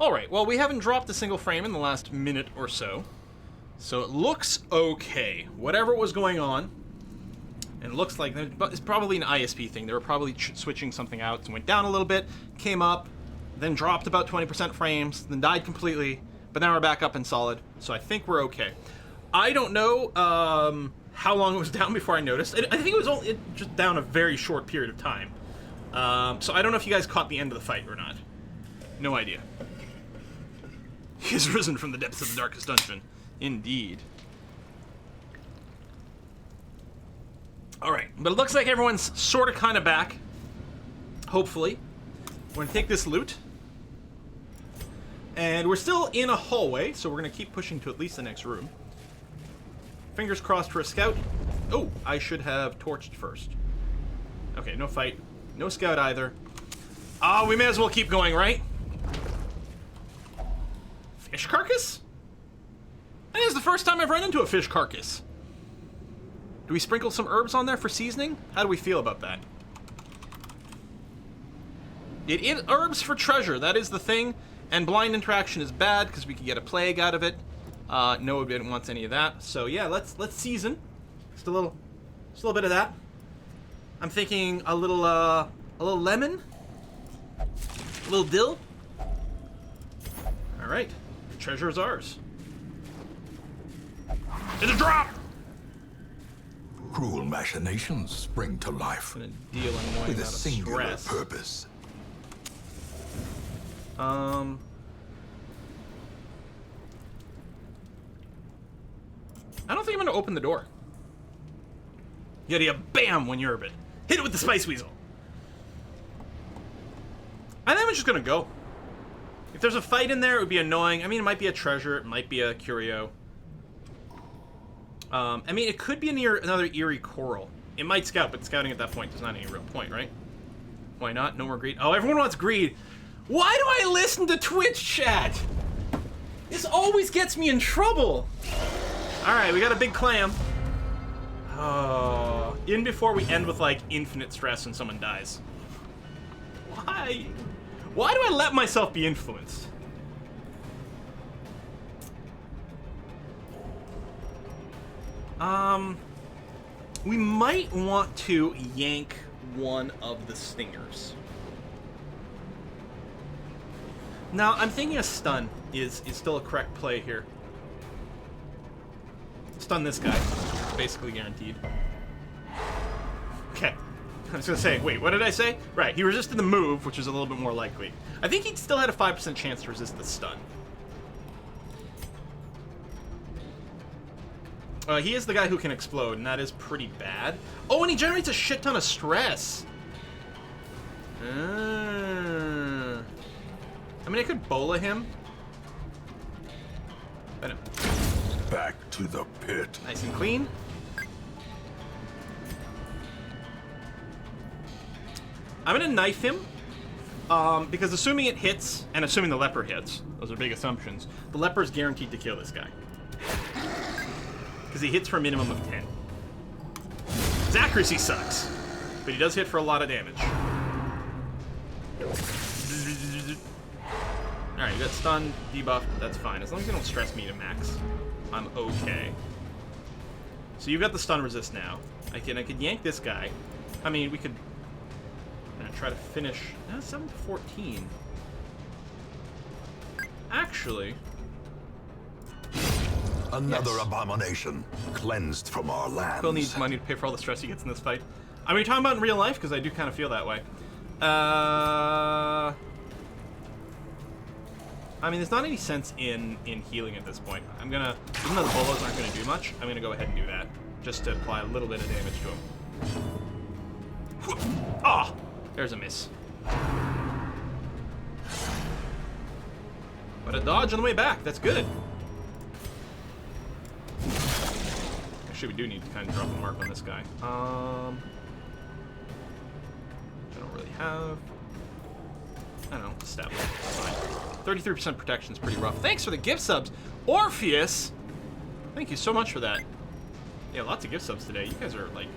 Alright, well, we haven't dropped a single frame in the last minute or so. So it looks okay. Whatever was going on, and it looks like it's probably an ISP thing. They were probably switching something out. So went down a little bit, came up, then dropped about 20% frames, then died completely, but now we're back up and solid. So I think we're okay. I don't know how long it was down before I noticed. I think it was only just down a very short period of time. So I don't know if you guys caught the end of the fight or not. No idea. He has risen from the depths of the darkest dungeon. Indeed. Alright, but it looks like everyone's sort of kind of back. Hopefully. We're going to take this loot. And we're still in a hallway, so we're going to keep pushing to at least the next room. Fingers crossed for a scout. Oh, I should have torched first. Okay, no fight. No scout either. Ah, we may as well keep going, right? Fish carcass? I think it's the first time I've run into a fish carcass. Do we sprinkle some herbs on there for seasoning? How do we feel about that? Herbs for treasure, that is the thing. And blind interaction is bad because we could get a plague out of it. Noah didn't want any of that. So yeah, let's season. Just a little bit of that. I'm thinking a little lemon, a little dill. All right, the treasure is ours. It's a drop. Cruel machinations spring to life I'm gonna deal an annoying with a amount of singular stress. purpose. I don't think I'm gonna open the door. Yada bam when you're a bit. Hit it with the spice weasel. I think I'm just gonna go. If there's a fight in there, it would be annoying. I mean, it might be a treasure, it might be a curio. I mean, it could be another eerie coral. It might scout, but scouting at that point there's not any real point, right? Why not? No more greed. Oh, everyone wants greed. Why do I listen to Twitch chat? This always gets me in trouble. All right, we got a big clam. Oh, in before we end with like infinite stress and someone dies. Why? Why do I let myself be influenced? We might want to yank one of the stingers. Now, I'm thinking a stun is still a correct play here. Stun this guy. Basically guaranteed. Okay. I was gonna say, wait, what did I say? Right, he resisted the move, which is a little bit more likely. I think he still had a 5% chance to resist the stun. He is the guy who can explode, and that is pretty bad. Oh, and he generates a shit ton of stress. I mean, I could bola him. Back to the pit. Nice and clean. I'm gonna knife him, because assuming it hits, and assuming the leper hits, those are big assumptions, the leper is guaranteed to kill this guy. Because he hits for a minimum of 10. His accuracy sucks, but he does hit for a lot of damage. Alright, you got stun, debuff, that's fine. As long as you don't stress me to max, I'm okay. So you've got the stun resist now. I could yank this guy. I mean, we could try to finish 7 to 14. Actually, Another abomination cleansed from our lands. Phil needs money to pay for all the stress he gets in this fight. I mean, you're talking about in real life? Because I do kind of feel that way. I mean, there's not any sense in healing at this point. I'm gonna, even though the bolos aren't gonna do much, I'm gonna go ahead and do that. Just to apply a little bit of damage to him. Ah! There's a miss. But a dodge on the way back, that's good. Actually, we do need to kind of drop a mark on this guy. I don't really have... I don't know, step. Fine. 33% protection is pretty rough. Thanks for the gift subs. Orpheus! Thank you so much for that. Yeah, lots of gift subs today. You guys are like...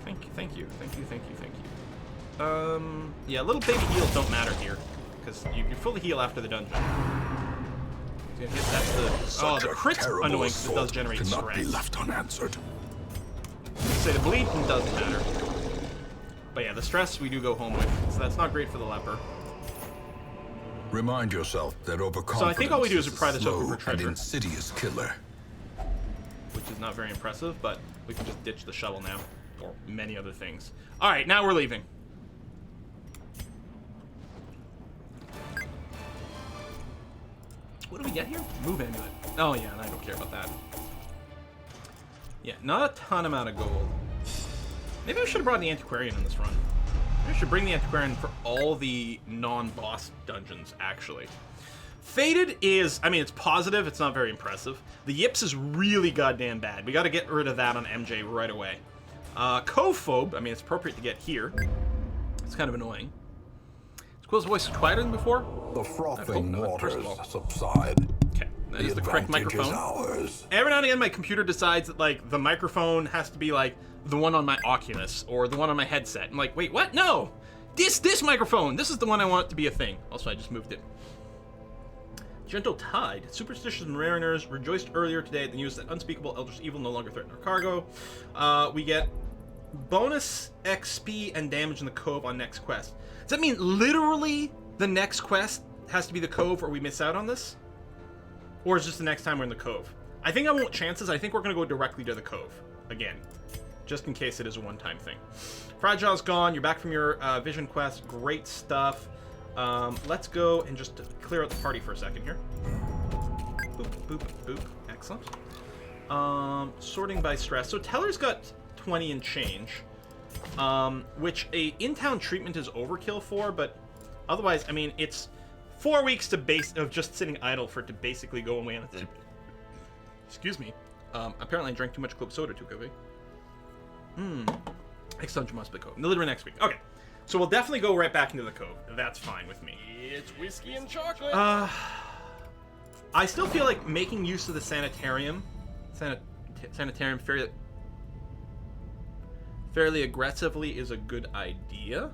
Thank you. Yeah, little baby heals don't matter here. because you can fully heal after the dungeon. That's the crit's annoying because it does generate cannot stress. be left unanswered. Say the bleeding doesn't matter. But yeah, the stress we do go home with, so that's not great for the leper. Remind yourself that overconfidence So I think all we do is a pry this open slow for treasure. and insidious killer. Which is not very impressive, but we can just ditch the shovel now. Or many other things. Alright, now we're leaving. What do we get here? Move amulet. Oh yeah, I don't care about that. Yeah, not a ton amount of gold. Maybe I should have brought the antiquarian in this run. Maybe I should bring the antiquarian for all the non-boss dungeons, actually. Faded is, I mean, it's positive, it's not very impressive. The yips is really goddamn bad. We gotta get rid of that on MJ right away. Cove phobe, I mean, it's appropriate to get here. It's kind of annoying. Is Quill's voice quieter than before? The frothing not, waters first of all. subside. Okay, that is the correct advantage is microphone. ours. Every now and again, my computer decides that, like, the microphone has to be, like, the one on my Oculus or the one on my headset. I'm like, wait, what? No! This microphone! This is the one I want it to be a thing. Also, I just moved it. Gentle Tide. Superstitious mariners rejoiced earlier today at the news that unspeakable eldritch evil no longer threaten our cargo. We get bonus XP and damage in the Cove on next quest. Does that mean literally the next quest has to be the Cove or we miss out on this? Or is just the next time we're in the Cove? I think I won't chances. I think we're going to go directly to the Cove again, just in case it is a one-time thing. Fragile's gone. You're back from your vision quest. Great stuff. Let's go and just clear out the party for a second here. Boop, boop, boop. Excellent. Sorting by stress. So Teller's got 20 and change, which a in-town treatment is overkill for, but otherwise, I mean, it's 4 weeks of just sitting idle for it to basically go away on it. Excuse me. Apparently I drank too much club soda too quickly. Next dungeon must be Cove. Deliver next week. Okay. So we'll definitely go right back into the Cove. That's fine with me. It's whiskey and chocolate. I still feel like making use of the Sanitarium fairly aggressively is a good idea.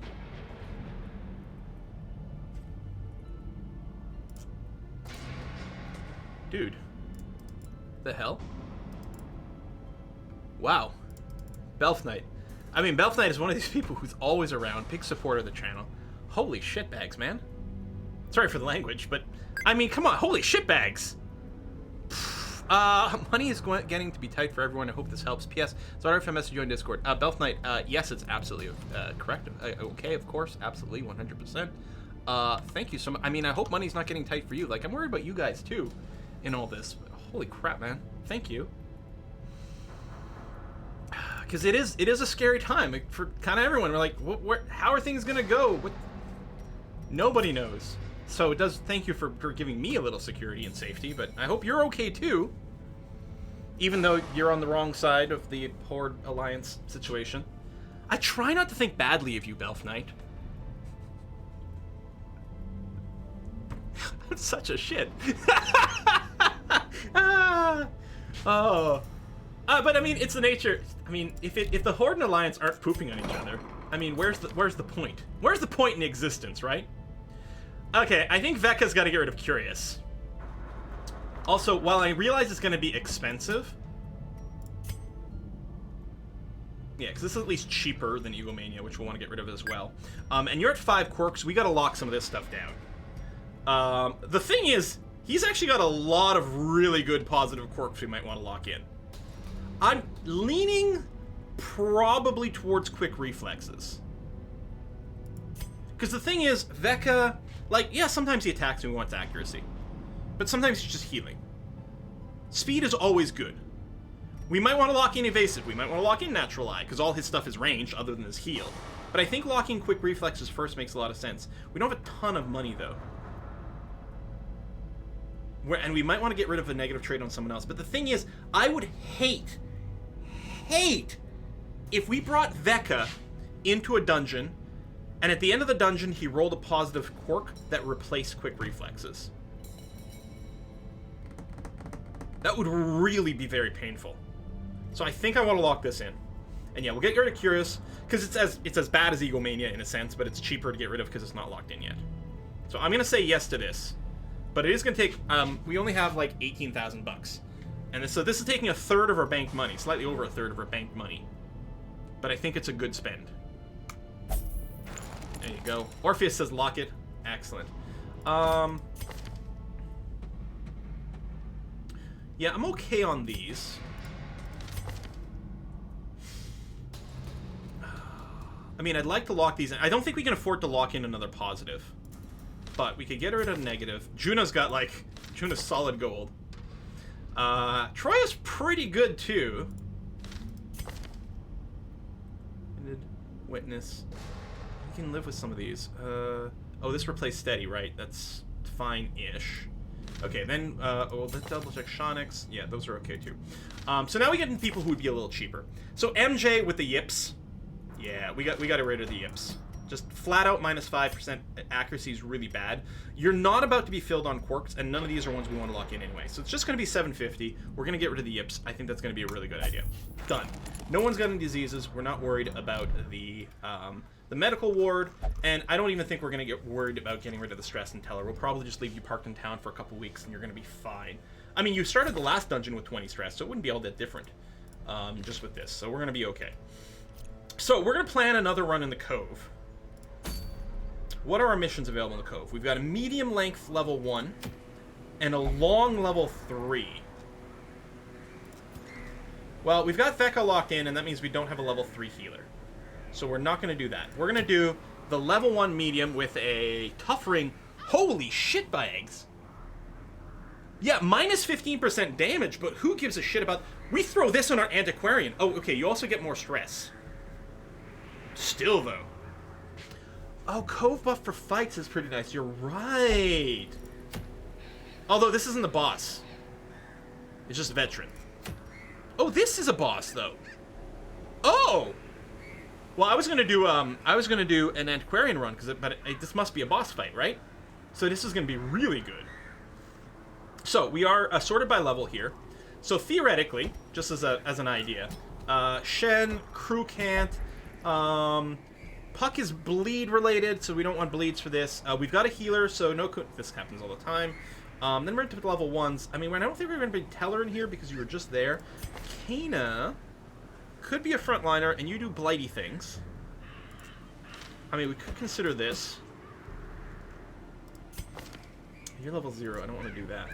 Dude. The hell? Wow. Belf Knight. I mean, Belf Knight is one of these people who's always around, big supporter of the channel. Holy shitbags, man. Sorry for the language, but I mean, come on, holy shitbags. Money is getting to be tight for everyone. I hope this helps. P.S. Sorry if I messaged you on Discord. Belf Knight, yes, it's absolutely correct. Okay, of course, absolutely, 100%. Thank you so much. I mean, I hope money's not getting tight for you. Like, I'm worried about you guys too in all this. Holy crap, man. Thank you. Because it is a scary time for kind of everyone. We're like, how are things gonna go? Nobody knows. So it does. Thank you for giving me a little security and safety, but I hope you're okay too. Even though you're on the wrong side of the Horde Alliance situation. I try not to think badly of you, Belf Knight. I'm such a shit. But I mean, it's the nature. I mean, if the Horde and Alliance aren't pooping on each other, I mean, where's the point? Where's the point in existence, right? Okay, I think Vecca's got to get rid of Curious. Also, while I realize it's going to be expensive, yeah, because this is at least cheaper than Egomania, which we'll want to get rid of as well. And you're at 5 quirks. We got to lock some of this stuff down. The thing is, he's actually got a lot of really good positive quirks we might want to lock in. I'm leaning probably towards quick reflexes. Because the thing is, Vecca, like, yeah, sometimes he attacks and wants accuracy. But sometimes he's just healing. Speed is always good. We might want to lock in evasive. We might want to lock in natural eye, because all his stuff is ranged other than his heal. But I think locking quick reflexes first makes a lot of sense. We don't have a ton of money, though. And we might want to get rid of a negative trait on someone else. But the thing is, I would hate if we brought Vecca into a dungeon, and at the end of the dungeon, he rolled a positive quirk that replaced quick reflexes. That would really be very painful. So I think I want to lock this in. And yeah, we'll get rid of Curious, because it's as bad as Egomania in a sense, but it's cheaper to get rid of because it's not locked in yet. So I'm gonna say yes to this, but it is gonna take. We only have like 18,000 bucks, and so this is taking a third of our bank money, slightly over a third of our bank money. But I think it's a good spend. There you go. Orpheus says lock it. Excellent. Yeah, I'm okay on these. I mean, I'd like to lock these in. I don't think we can afford to lock in another positive. But we could get rid of negative. Juno's got, like... Juno's solid gold. Troya's pretty good, too. Witness. We can live with some of these. Oh, this replaced steady, right? That's fine-ish. Okay, then, let's double check Shonix. Yeah, those are okay, too. So now we get into people who would be a little cheaper. So MJ with the yips. Yeah, we got rid of the yips. Just flat out minus 5% accuracy is really bad. You're not about to be filled on quirks, and none of these are ones we want to lock in anyway. So it's just going to be 750. We're going to get rid of the yips. I think that's going to be a really good idea. Done. No one's got any diseases. We're not worried about the medical ward, and I don't even think we're going to get worried about getting rid of the stress and teller. We'll probably just leave you parked in town for a couple weeks, and you're going to be fine. I mean, you started the last dungeon with 20 stress, so it wouldn't be all that different just with this. So we're going to be okay. So we're going to plan another run in the Cove. What are our missions available in the Cove? We've got a medium length level 1 and a long level 3. Well, we've got Theka locked in, and that means we don't have a level 3 healer. So we're not going to do that. We're going to do the level 1 medium with a tough ring. Holy shit bags! Yeah, minus 15% damage, but who gives a shit about... We throw this on our antiquarian. Oh, okay, you also get more stress. Still, though. Oh, Cove buff for fights is pretty nice. You're right. Although this isn't the boss. It's just veteran. Oh, this is a boss, though. Oh! Well, I was gonna do an antiquarian run, but this must be a boss fight, right? So this is gonna be really good. So we are sorted by level here. So theoretically, just as an idea, Shen, Crew can't. Puck is bleed related, so we don't want bleeds for this. We've got a healer, so no. This happens all the time. Then we're into the level 1s. I mean, I don't think we're going to be Teller in here because you were just there. Kana could be a frontliner, and you do blighty things. I mean, we could consider this. You're level 0. I don't want to do that.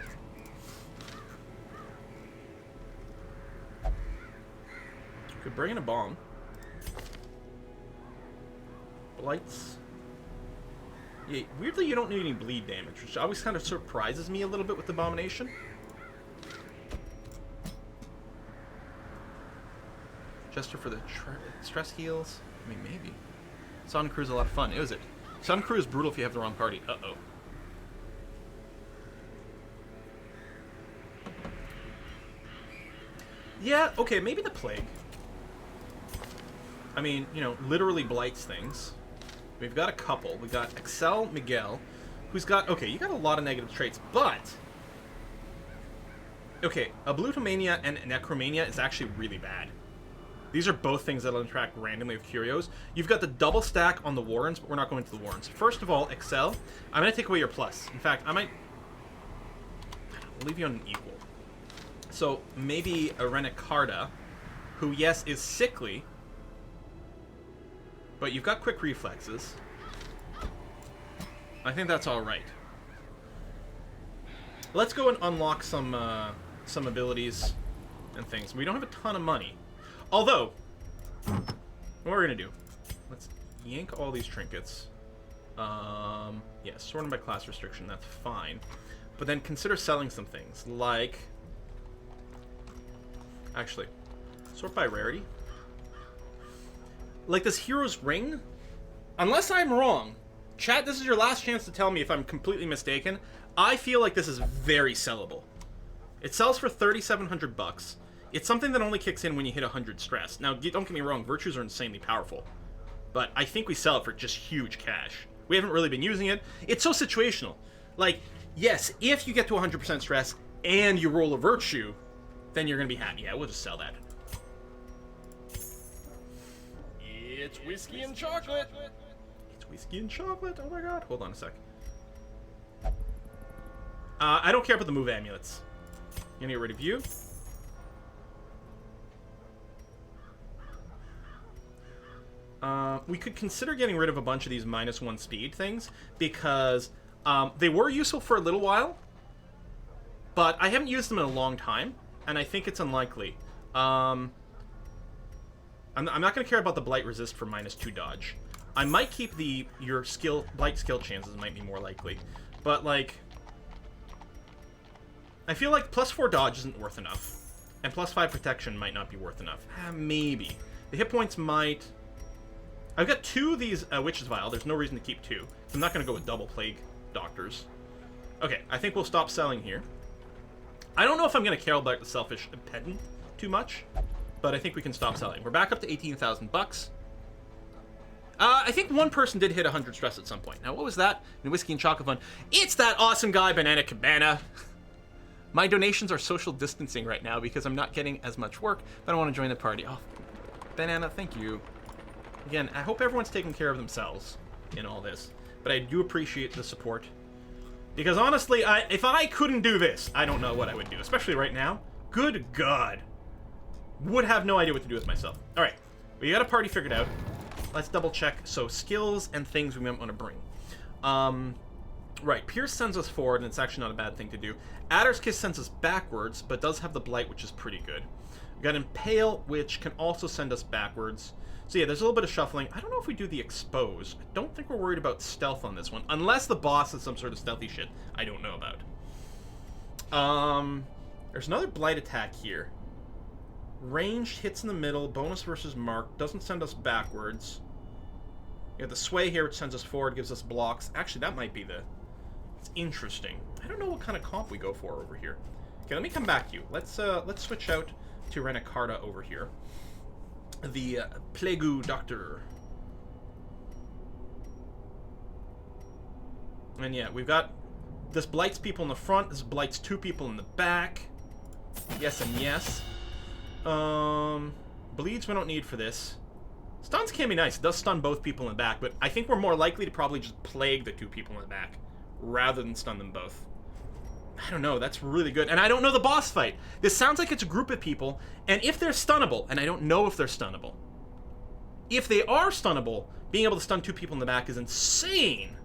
Could bring in a bomb. Blights. Yeah, weirdly you don't need any bleed damage, which always kind of surprises me a little bit with Abomination. Jester for the stress heals? I mean, maybe. Sodden Crew is a lot of fun, is it? Sodden Crew is brutal if you have the wrong party. Uh-oh. Yeah, okay, maybe the Plague. I mean, you know, literally blights things. We've got a couple. We got Excel Miguel, who's got... Okay, you got a lot of negative traits, but... Okay, Ablutomania and Necromania is actually really bad. These are both things that'll interact randomly with Curios. You've got the double stack on the Warrens, but we're not going to the Warrens. First of all, Excel, I'm going to take away your plus. In fact, I might... leave you on an equal. So, maybe a Renicarda, who, yes, is sickly... But you've got quick reflexes. I think that's all right. Let's go and unlock some abilities and things. We don't have a ton of money. Although, what we're gonna do? Let's yank all these trinkets. Yeah, sort them by class restriction. That's fine. But then consider selling some things like. Actually, sort by rarity. Like this Hero's Ring? Unless I'm wrong, chat, this is your last chance to tell me if I'm completely mistaken. I feel like this is very sellable. It sells for 3,700 bucks. It's something that only kicks in when you hit 100 stress. Now, don't get me wrong, virtues are insanely powerful. But I think we sell it for just huge cash. We haven't really been using it. It's so situational. Like, yes, if you get to 100% stress and you roll a virtue, then you're going to be happy. Yeah, we'll just sell that. It's whiskey and chocolate. It's whiskey and chocolate. Oh my god. Hold on a sec. I don't care about the move amulets. Gonna get rid of you. We could consider getting rid of a bunch of these -1 speed things, because they were useful for a little while, but I haven't used them in a long time, and I think it's unlikely. I'm not going to care about the Blight Resist for -2 dodge. I might keep your Blight skill chances might be more likely, but, like, I feel like +4 dodge isn't worth enough, and +5 protection might not be worth enough. Maybe. The hit points might... I've got 2 of these Witch's Vial. There's no reason to keep 2. I'm not going to go with double Plague Doctors. Okay, I think we'll stop selling here. I don't know if I'm going to care about the Selfish Pedant too much, but I think we can stop selling. We're back up to 18,000 bucks. I think one person did hit 100 stress at some point. Now, what was that? In Whiskey and Chocolate Fund. It's that awesome guy, Banana Cabana. My donations are social distancing right now because I'm not getting as much work, but I want to join the party. Oh, Banana, thank you. Again, I hope everyone's taking care of themselves in all this, but I do appreciate the support. Because honestly, if I couldn't do this, I don't know what I would do, especially right now. Good God. Would have no idea what to do with myself. All right, we got a party figured out. Let's double check. So skills and things we might want to bring. Right, Pierce sends us forward, and it's actually not a bad thing to do. Adder's Kiss sends us backwards, but does have the Blight, which is pretty good. We got Impale, which can also send us backwards. So yeah, there's a little bit of shuffling. I don't know if we do the Expose. I don't think we're worried about stealth on this one, unless the boss has some sort of stealthy shit I don't know about. There's another Blight attack here. Ranged, hits in the middle, bonus versus mark, doesn't send us backwards. You have the Sway here, which sends us forward, gives us blocks. Actually, that might be the... It's interesting. I don't know what kind of comp we go for over here. Okay, let me come back to you. Let's switch out to Renicarta over here. The Plague Doctor. And yeah, we've got... This blights people in the front, this blights 2 people in the back. Yes and yes. Bleeds we don't need for this. Stuns can be nice. It does stun both people in the back, but I think we're more likely to probably just plague the 2 people in the back rather than stun them both. I don't know, that's really good. And I don't know the boss fight. This sounds like it's a group of people, and if they're stunnable, and I don't know if they're stunnable. If they are stunnable, being able to stun 2 people in the back is insane.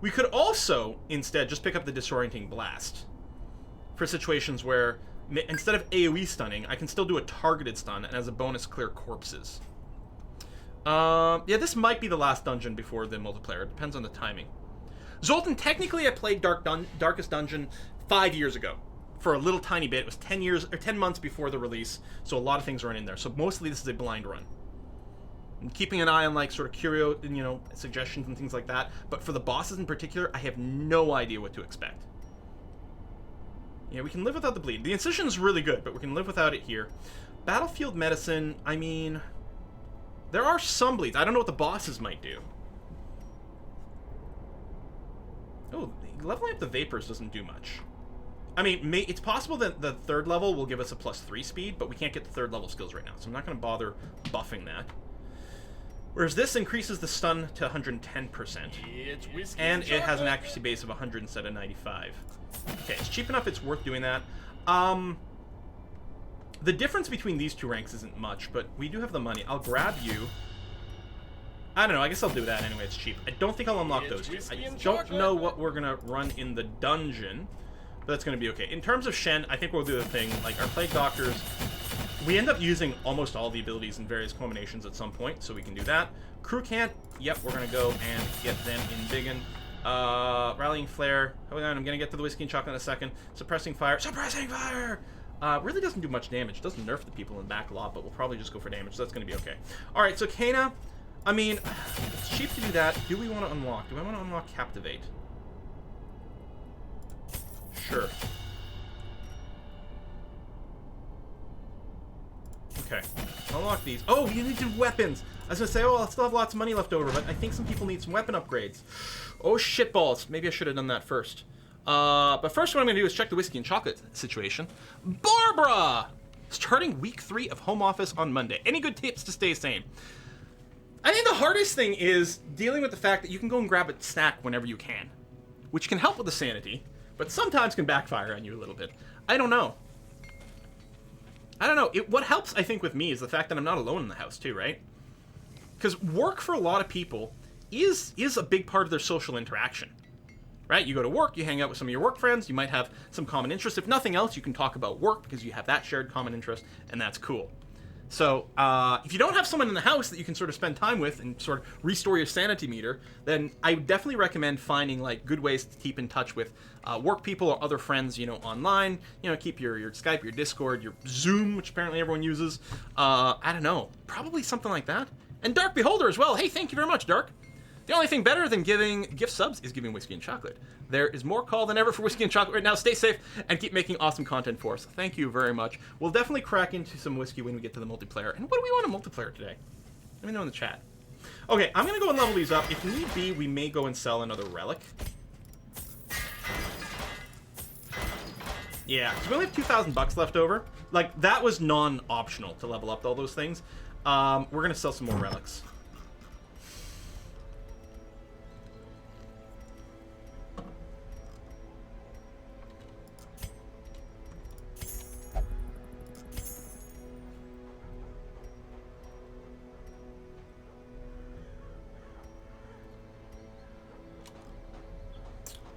We could also, instead, just pick up the Disorienting Blast for situations where, instead of AoE stunning, I can still do a targeted stun, and as a bonus, clear corpses. Yeah, this might be the last dungeon before the multiplayer. It depends on the timing. Zoltan, technically I played Darkest Dungeon 5 years ago. For a little tiny bit. It was 10 months before the release, so a lot of things aren't in there. So mostly this is a blind run. I'm keeping an eye on, like, sort of curio, you know, suggestions and things like that. But for the bosses in particular, I have no idea what to expect. Yeah, we can live without the bleed. The incision is really good, but we can live without it here. Battlefield Medicine, I mean... There are some bleeds. I don't know what the bosses might do. Oh, leveling up the Vapors doesn't do much. I mean, it's possible that the 3rd level will give us a +3 speed, but we can't get the 3rd level skills right now, so I'm not going to bother buffing that. Whereas this increases the stun to 110%. And it has an accuracy base of 100 instead of 95. Okay, it's cheap enough, it's worth doing that. The difference between these 2 ranks isn't much, but we do have the money. I'll grab you. I don't know, I guess I'll do that anyway, it's cheap. I don't think I'll unlock those 2. I don't know what we're gonna run in the dungeon, but that's gonna be okay. In terms of Shen, I think we'll do the thing, like our Plague Doctors, we end up using almost all the abilities in various combinations at some point, so we can do that. Crew can't, yep, we're gonna go and get them in biggin. Rallying Flare, hold on, I'm gonna get to the Whiskey and Chocolate in a second. Suppressing Fire, Suppressing Fire! Really doesn't do much damage. It doesn't nerf the people in the back a lot, but we'll probably just go for damage, so that's going to be okay. Alright, so Kana, I mean, it's cheap to do that. Do we want to unlock? Do I want to unlock Captivate? Sure. Okay. Unlock these. Oh, you need to do weapons! I was going to say, oh, I'll still have lots of money left over, but I think some people need some weapon upgrades. Oh, shitballs. Maybe I should have done that first. But first what I'm going to do is check the Whiskey and Chocolate situation. Barbara! Starting week 3 of home office on Monday. Any good tips to stay sane? I think the hardest thing is dealing with the fact that you can go and grab a snack whenever you can, which can help with the sanity, but sometimes can backfire on you a little bit. I don't know. What helps, I think, with me is the fact that I'm not alone in the house, too, right? Because work for a lot of people is a big part of their social interaction, right? You go to work, you hang out with some of your work friends, you might have some common interests. If nothing else, you can talk about work because you have that shared common interest, and that's cool. So, if you don't have someone in the house that you can sort of spend time with and sort of restore your sanity meter, then I would definitely recommend finding, like, good ways to keep in touch with work people or other friends, you know, online. You know, keep your Skype, your Discord, your Zoom, which apparently everyone uses. I don't know. Probably something like that. And Dark Beholder as well. Hey, thank you very much, Dark. The only thing better than giving gift subs is giving whiskey and chocolate. There is more call than ever for whiskey and chocolate right now. Stay safe and keep making awesome content for us. Thank you very much. We'll definitely crack into some whiskey when we get to the multiplayer. And what do we want in multiplayer today? Let me know in the chat. Okay, I'm going to go and level these up. If need be, we may go and sell another relic. Yeah, so we only have 2,000 bucks left over. Like, that was non-optional to level up all those things. We're going to sell some more relics.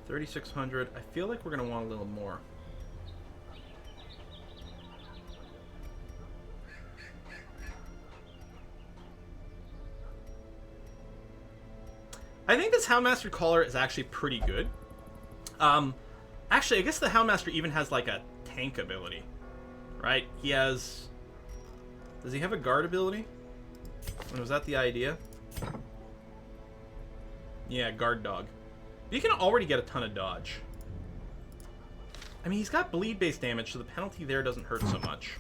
$3,600. I feel like we're gonna want a little more. I think this Houndmaster collar is actually pretty good. Actually, I guess the Houndmaster even has like a tank ability, right? He has. Does he have a guard ability? Or was that the idea? Yeah, guard dog. You can already get a ton of dodge. I mean, he's got bleed-based damage, so the penalty there doesn't hurt so much.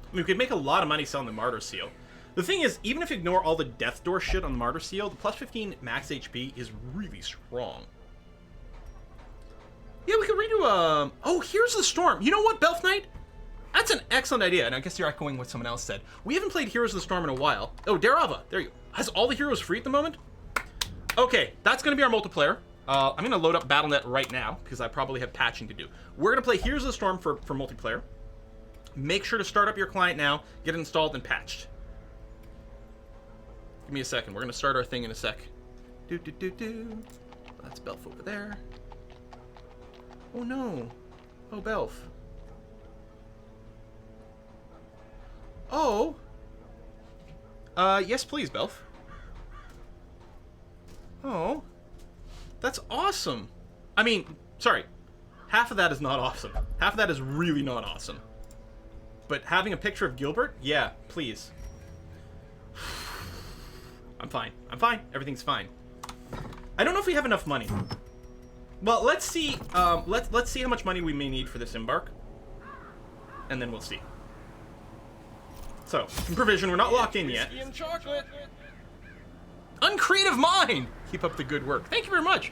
I mean, we could make a lot of money selling the Martyr Seal. The thing is, even if you ignore all the Death Door shit on the Martyr Seal, the plus 15 max HP is really strong. Yeah, we could redo oh, here's the Storm. You know what, Belf Knight? That's an excellent idea, and I guess you're echoing what someone else said. We haven't played Heroes of the Storm in a while. Oh, Darava, there you go. Has all the heroes free at the moment? Okay, that's going to be our multiplayer. I'm going to load up Battle.net right now, because I probably have patching to do. We're going to play Heroes of the Storm for multiplayer. Make sure to start up your client now, get it installed and patched. Give me a second. We're going to start our thing in a sec. That's Belf over there. Oh, no. Oh, Belf. Oh. Yes, please, Belf. Oh. That's awesome. I mean, sorry. Half of that is not awesome. Half of that is really not awesome. But having a picture of Gilbert? Yeah, please. I'm fine. I'm fine. Everything's fine. I don't know if we have enough money. Well, let's see. Let's see how much money we may need for this embark. And then we'll see. So, in provision, we're not locked in yet. Whiskey and chocolate. Uncreative mind! Keep up the good work. Thank you very much.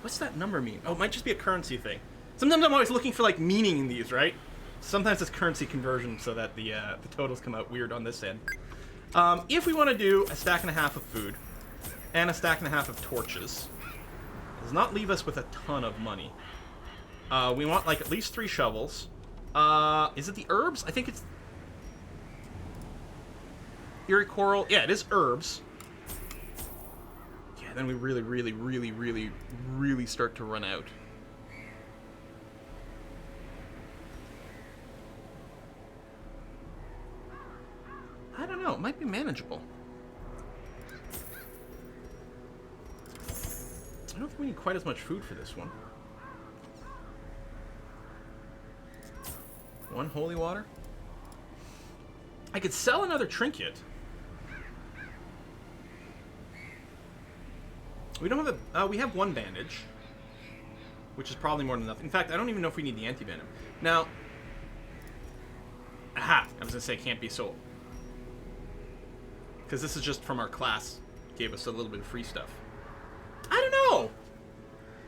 What's that number mean? Oh, it might just be a currency thing. Sometimes I'm always looking for, like, meaning in these, right? Sometimes it's currency conversion so that the totals come out weird on this end. If we want to do a stack and a half of food and a stack and a half of torches, does not leave us with a ton of money. We want, like, at least 3 shovels. Is it the herbs? I think it's... Eerie Coral. Yeah, it is herbs. Yeah, then we really start to run out. I don't know. It might be manageable. I don't think we need quite as much food for this one. 1 holy water. I could sell another trinket. We don't have a... we have 1 bandage. Which is probably more than enough. In fact, I don't even know if we need the anti-venom. Now... Aha! I was going to say can't be sold. Because this is just from our class. Gave us a little bit of free stuff. I don't know!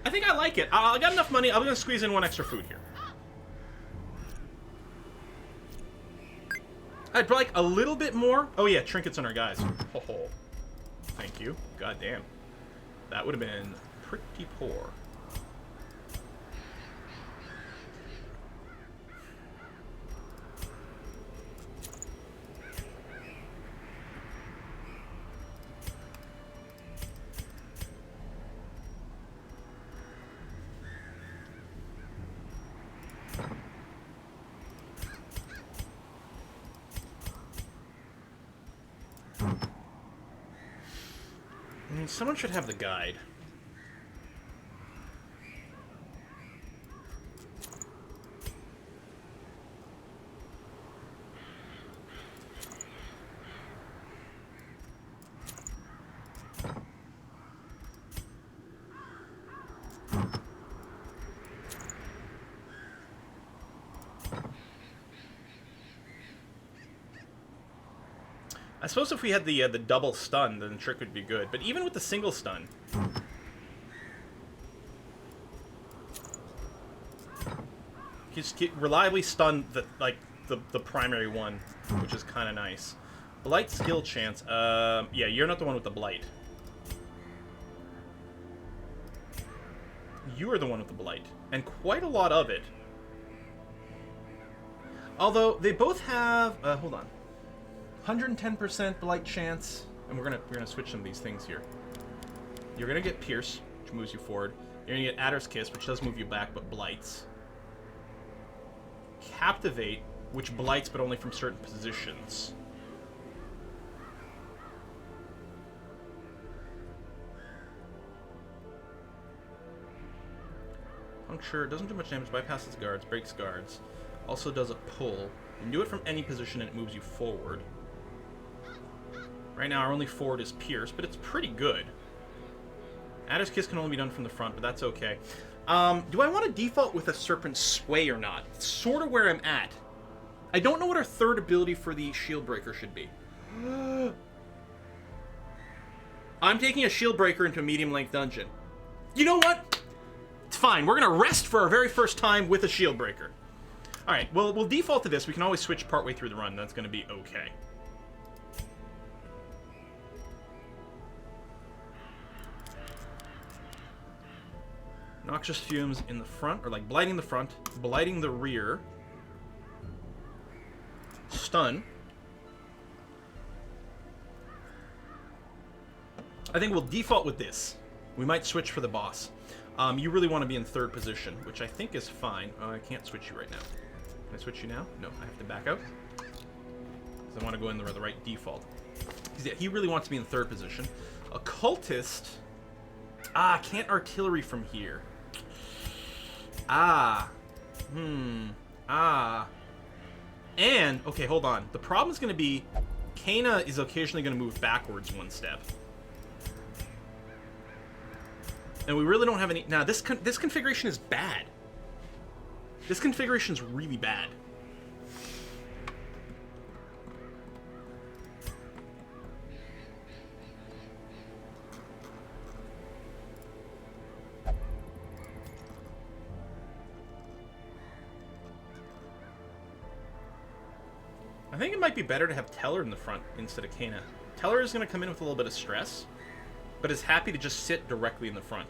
I think I like it. I got enough money. I'm going to squeeze in 1 extra food here. I'd like a little bit more. Oh yeah, trinkets on our guys. Oh, thank you. God damn. That would have been pretty poor. Someone should have the guide. I suppose if we had the double stun, then the trick would be good. But even with the single stun, just reliably stun the primary one, which is kind of nice. Blight skill chance. Yeah, you're not the one with the blight. You are the one with the blight, and quite a lot of it. Although they both have. Hold on. 110% blight chance, and we're gonna switch some of these things here. You're gonna get Pierce, which moves you forward. You're gonna get Adder's Kiss, which does move you back, but blights. Captivate, which blights, but only from certain positions. Puncture doesn't do much damage, bypasses guards, breaks guards. Also does a pull. You can do it from any position, and it moves you forward. Right now, our only forward is Pierce, but it's pretty good. Adder's Kiss can only be done from the front, but that's okay. Do I want to default with a Serpent Sway or not? It's sort of where I'm at. I don't know what our third ability for the Shieldbreaker should be. I'm taking a Shieldbreaker into a medium-length dungeon. You know what? It's fine. We're going to rest for our very first time with a Shieldbreaker. Alright, well, we'll default to this. We can always switch partway through the run. That's going to be okay. Noxious Fumes in the front, or like blighting the front, blighting the rear. Stun. I think we'll default with this. We might switch for the boss. You really want to be in third position, which I think is fine. Oh, I can't switch you right now. Can I switch you now? No, I have to back out. Because I want to go in the right default. Yeah, he really wants to be in third position. Occultist. Ah, can't artillery from here. Ah. Ah. And, okay, hold on. The problem is going to be Kana is occasionally going to move backwards one step. And we really don't have any... Now, this configuration is bad. This configuration is really bad. I think it might be better to have Teller in the front instead of Kana. Teller is going to come in with a little bit of stress, but is happy to just sit directly in the front.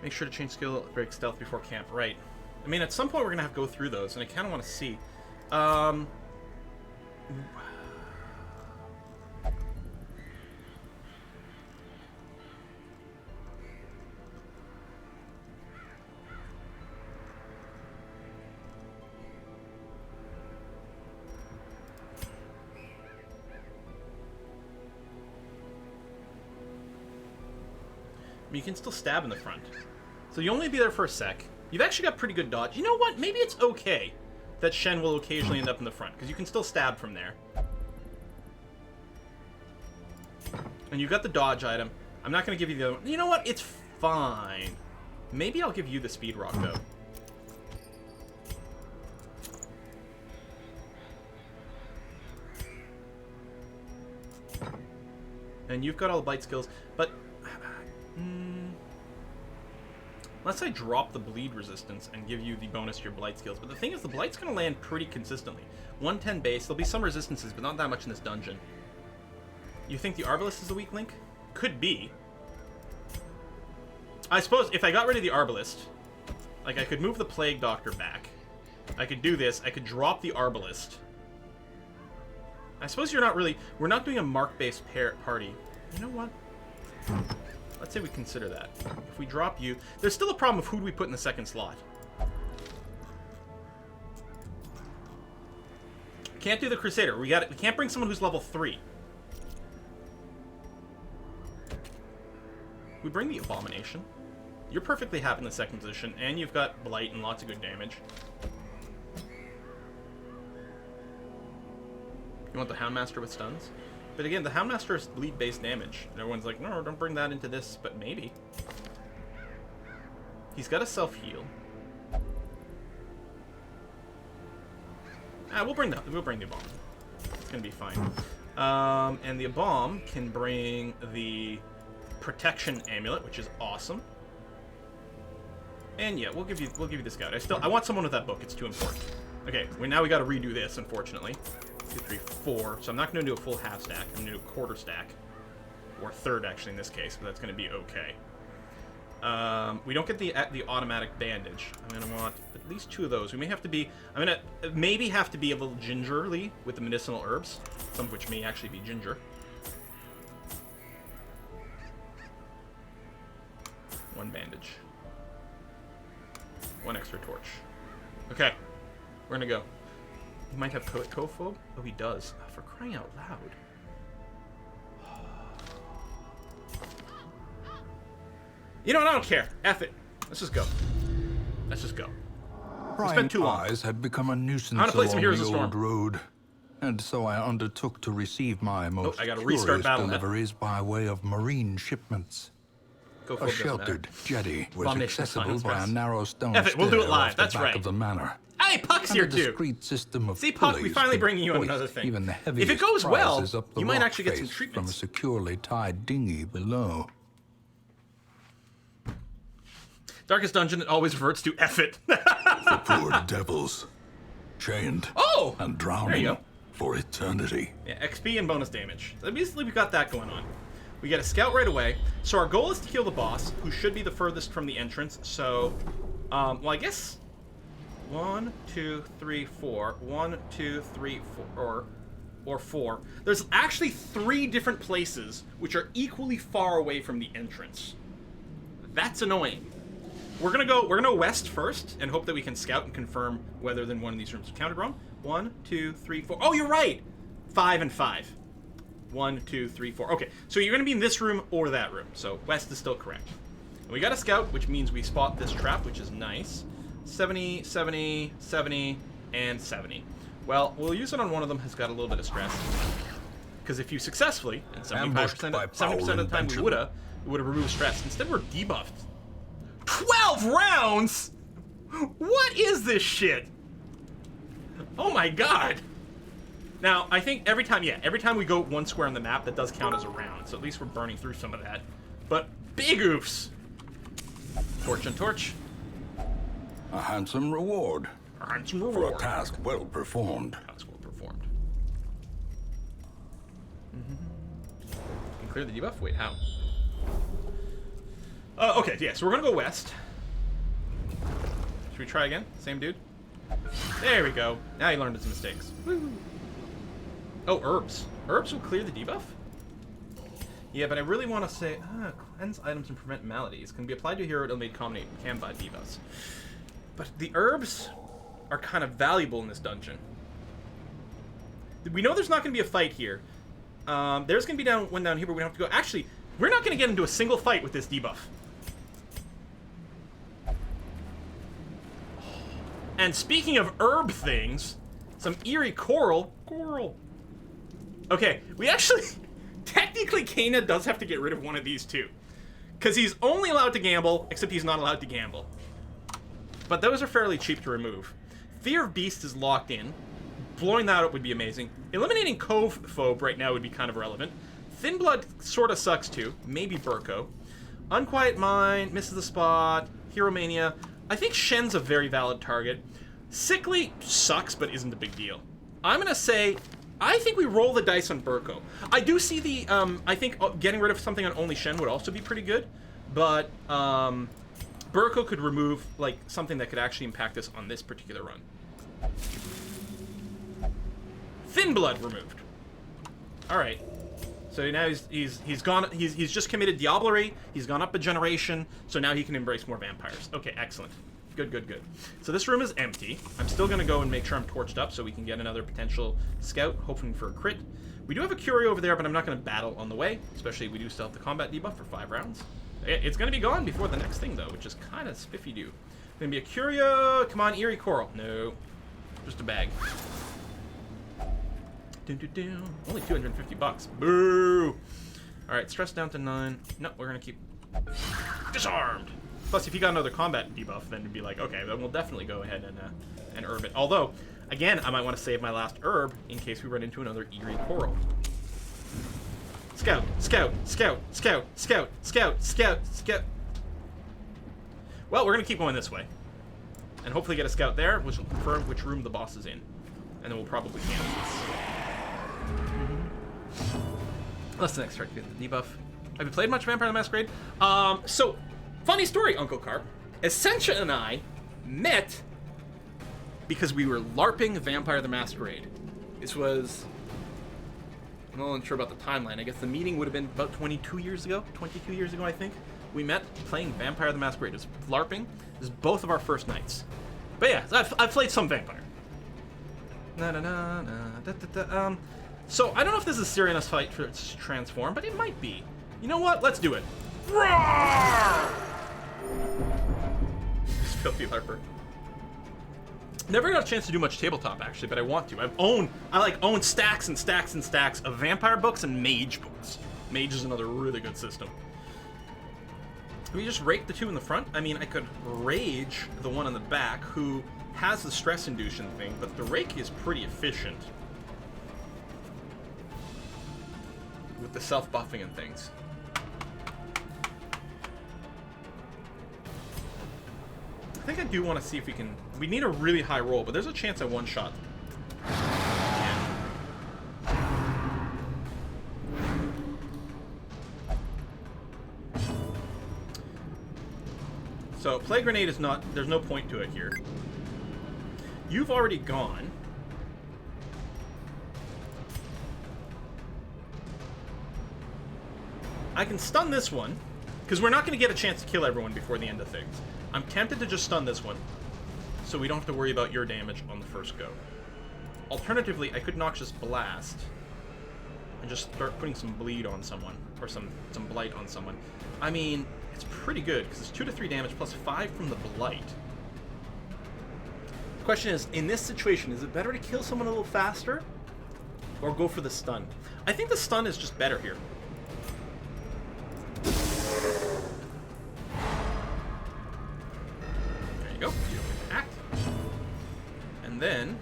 Make sure to change skill, break stealth before camp. Right. I mean, at some point we're going to have to go through those, and I kind of want to see. You can still stab in the front. So you only be there for a sec. You've actually got pretty good dodge. You know what? Maybe it's okay that Shen will occasionally end up in the front, because you can still stab from there. And you've got the dodge item. I'm not going to give you the other one. You know what? It's fine. Maybe I'll give you the speed rock, though. And you've got all the bite skills, but... Unless I drop the bleed resistance and give you the bonus to your blight skills. But the thing is, the blight's going to land pretty consistently. 110 base. There'll be some resistances, but not that much in this dungeon. You think the Arbalest is the weak link? Could be. I suppose if I got rid of the Arbalest, like I could move the Plague Doctor back. I could do this. I could drop the Arbalest. I suppose you're not really... We're not doing a mark-based party. You know what? Let's say we consider that. If we drop you... There's still a problem of who do we put in the second slot. Can't do the Crusader. We can't bring someone who's level 3. We bring the Abomination. You're perfectly happy in the second position, and you've got Blight and lots of good damage. You want the Houndmaster with stuns? But again, the Houndmaster is bleed-based damage. And everyone's like, no, don't bring that into this, but maybe. He's got a self-heal. We'll bring the Bomb. It's gonna be fine. And the Bomb can bring the Protection Amulet, which is awesome. And yeah, we'll give you the Scout. I want someone with that book. It's too important. Okay, now we got to redo this, unfortunately. 2, 3, 4. So I'm not going to do a full half stack. I'm going to do a quarter stack. Or third, actually, in this case, but that's going to be okay. We don't get the automatic bandage. I'm going to want at least 2 of those. We may have to be... I'm going to maybe have to be a little gingerly with the medicinal herbs. Some of which may actually be ginger. One bandage. 1 extra torch. Okay. We're going to go. He might have Cove. Oh, he does. Oh, for crying out loud. You know what? I don't care. F it. Let's just go. Let's just go. We spent too long. Eyes had become a nuisance I'm gonna play some along Heroes the of Storm. old road, and so I undertook to receive my most I gotta curious restart battle net. deliveries by way of marine shipments. Go for A it, doesn't matter. sheltered jetty was Abomination accessible Silence by a Press. narrow stone F it, we'll do it stair live, off the that's back right. of the manor. Hey, Puck's And here a too. discreet system of See, Puck, we pulleys finally could bring you on hoist another thing. Even the If heaviest it goes well, prizes up the you might rock actually get some face treatments. from a securely tied dinghy below. Darkest Dungeon, it always reverts to F it. The poor devils. Chained Oh! and There drowning you go. for eternity. Yeah, XP and bonus damage. So basically, we've got that going on. We get a scout right away. So our goal is to kill the boss, who should be the furthest from the entrance. So, well, I guess 1, 2, 3, 4. 1, 2, 3, 4, or 4. There's actually 3 different places which are equally far away from the entrance. That's annoying. We're gonna go west first and hope that we can scout and confirm whether then one of these rooms is counted wrong. 1, 2, 3, 4. Oh, you're right. 5 and 5. 1, 2, 3, 4. Okay, so you're gonna be in this room or that room. So west is still correct. And we got a scout, which means we spot this trap, which is nice. 70, 70, 70, and 70. Well, we'll use it on one of them who's got a little bit of stress. Because if you successfully, and 75% by of the time we invention. would have removed stress. Instead, we're debuffed. 12 rounds? What is this shit? Oh my god. Now, I think every time we go 1 square on the map, that does count as a round. So at least we're burning through some of that. But big oofs. Torch and torch. A handsome reward Handsome for a reward. task well performed. Task well performed. Can clear the debuff? Wait, how? Okay, yeah, so we're gonna go west. Should we try again? Same dude? There we go. Now he learned his mistakes. Woo. Oh, herbs. Herbs will clear the debuff? Yeah, but I really want to say, cleanse items and prevent maladies. Can be applied to a hero it'll make combinate can buy debuffs. But the herbs are kind of valuable in this dungeon. We know there's not going to be a fight here. There's going to be one down here, but we don't have to go. Actually, we're not going to get into a single fight with this debuff. And speaking of herb things, some eerie coral. Okay, we actually... Technically, Kana does have to get rid of one of these two. Because he's only allowed to gamble, except he's not allowed to gamble. But those are fairly cheap to remove. Fear of Beast is locked in. Blowing that up would be amazing. Eliminating Cove Phobe right now would be kind of relevant. Thin Blood sort of sucks too. Maybe Burko. Unquiet Mind, misses the spot. Hero Mania. I think Shen's a very valid target. Sickly sucks, but isn't a big deal. I'm gonna say, I think we roll the dice on Burko. I do see the, I think getting rid of something on only Shen would also be pretty good, but Burko could remove, like, something that could actually impact us on this particular run. Thin Blood removed. All right. So now he's gone. He's just committed Diablerie. He's gone up a generation. So now he can embrace more vampires. Okay, excellent. Good, good, good. So this room is empty. I'm still gonna go and make sure I'm torched up so we can get another potential scout, hoping for a crit. We do have a Curio over there, but I'm not gonna battle on the way. Especially we do still have the combat debuff for 5 rounds. It's gonna be gone before the next thing though, which is kind of spiffy-doo. Gonna be a Curio. Come on, Eerie Coral. No, just a bag. Only 250 bucks. Boo! Alright, stress down to 9. No, we're gonna keep... Disarmed! Plus, if you got another combat debuff, then it'd be like, okay, then we'll definitely go ahead and herb it. Although, again, I might want to save my last herb in case we run into another Eerie Coral. Scout! Scout! Scout! Scout! Scout! Scout! Scout! Scout! Well, we're gonna keep going this way. And hopefully get a scout there, which will confirm which room the boss is in. And then we'll probably cancel this. That's the next start to get the debuff. Have you played much Vampire the Masquerade? So, funny story, Uncle Carp. Essentia and I met because we were LARPing Vampire the Masquerade. This was... I'm not sure about the timeline. I guess the meeting would have been about 22 years ago, I think. We met playing Vampire the Masquerade. It was LARPing. This is both of our first nights. But yeah, I've played some Vampire. So, I don't know if this is a serious fight for its transform, but it might be. You know what? Let's do it. Roar! Filthy LARPer. Never got a chance to do much tabletop, actually, but I want to. I own stacks and stacks and stacks of vampire books and mage books. Mage is another really good system. Can we just rake the two in the front? I mean, I could rage the one in the back, who has the stress induction thing, but the rake is pretty efficient with the self-buffing and things. I think I do want to see if we can... We need a really high roll, but there's a chance I one-shot. So, Plague Grenade is not... There's no point to it here. You've already gone. I can stun this one, because we're not going to get a chance to kill everyone before the end of things. I'm tempted to just stun this one, so we don't have to worry about your damage on the first go. Alternatively, I could Noxious Blast and just start putting some bleed on someone, or some blight on someone. I mean, it's pretty good, because it's 2 to 3 damage plus 5 from the blight. The question is, in this situation, is it better to kill someone a little faster, or go for the stun? I think the stun is just better here. There you go. You act. And then...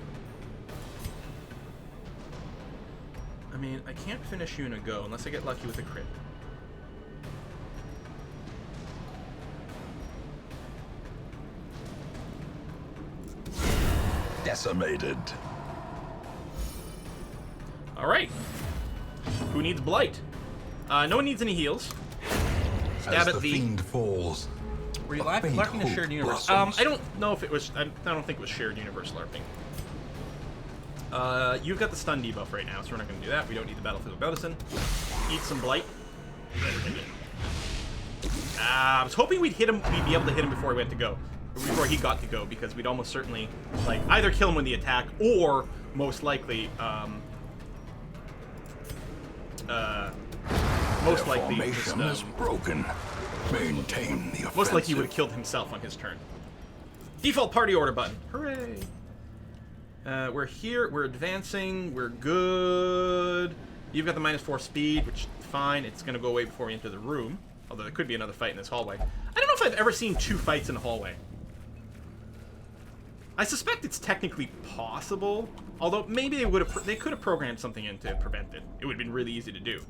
I mean, I can't finish you in a go unless I get lucky with a crit. Decimated. Alright. Who needs blight? No one needs any heals. Stab As at the fiend falls. Were you a faint LARPing a hope shared universe? blossoms. I don't know if it was... I don't think it was shared universe LARPing. You've got the stun debuff right now, so we're not going to do that. We don't need the Battlefield Medicine. Eat some blight. I was hoping we'd hit him. We'd be able to hit him before he went to go, or before he got to go, because we'd almost certainly like either kill him with the attack, or most likely, just, Formation is broken. Maintain the offensive. most likely he would have killed himself on his turn. Default party order button. Hooray! We're here. We're advancing. We're good. You've got the -4 speed, which is fine. It's going to go away before we enter the room. Although there could be another fight in this hallway. I don't know if I've ever seen 2 fights in a hallway. I suspect it's technically possible. Although maybe they could have programmed something in to prevent it. It would have been really easy to do.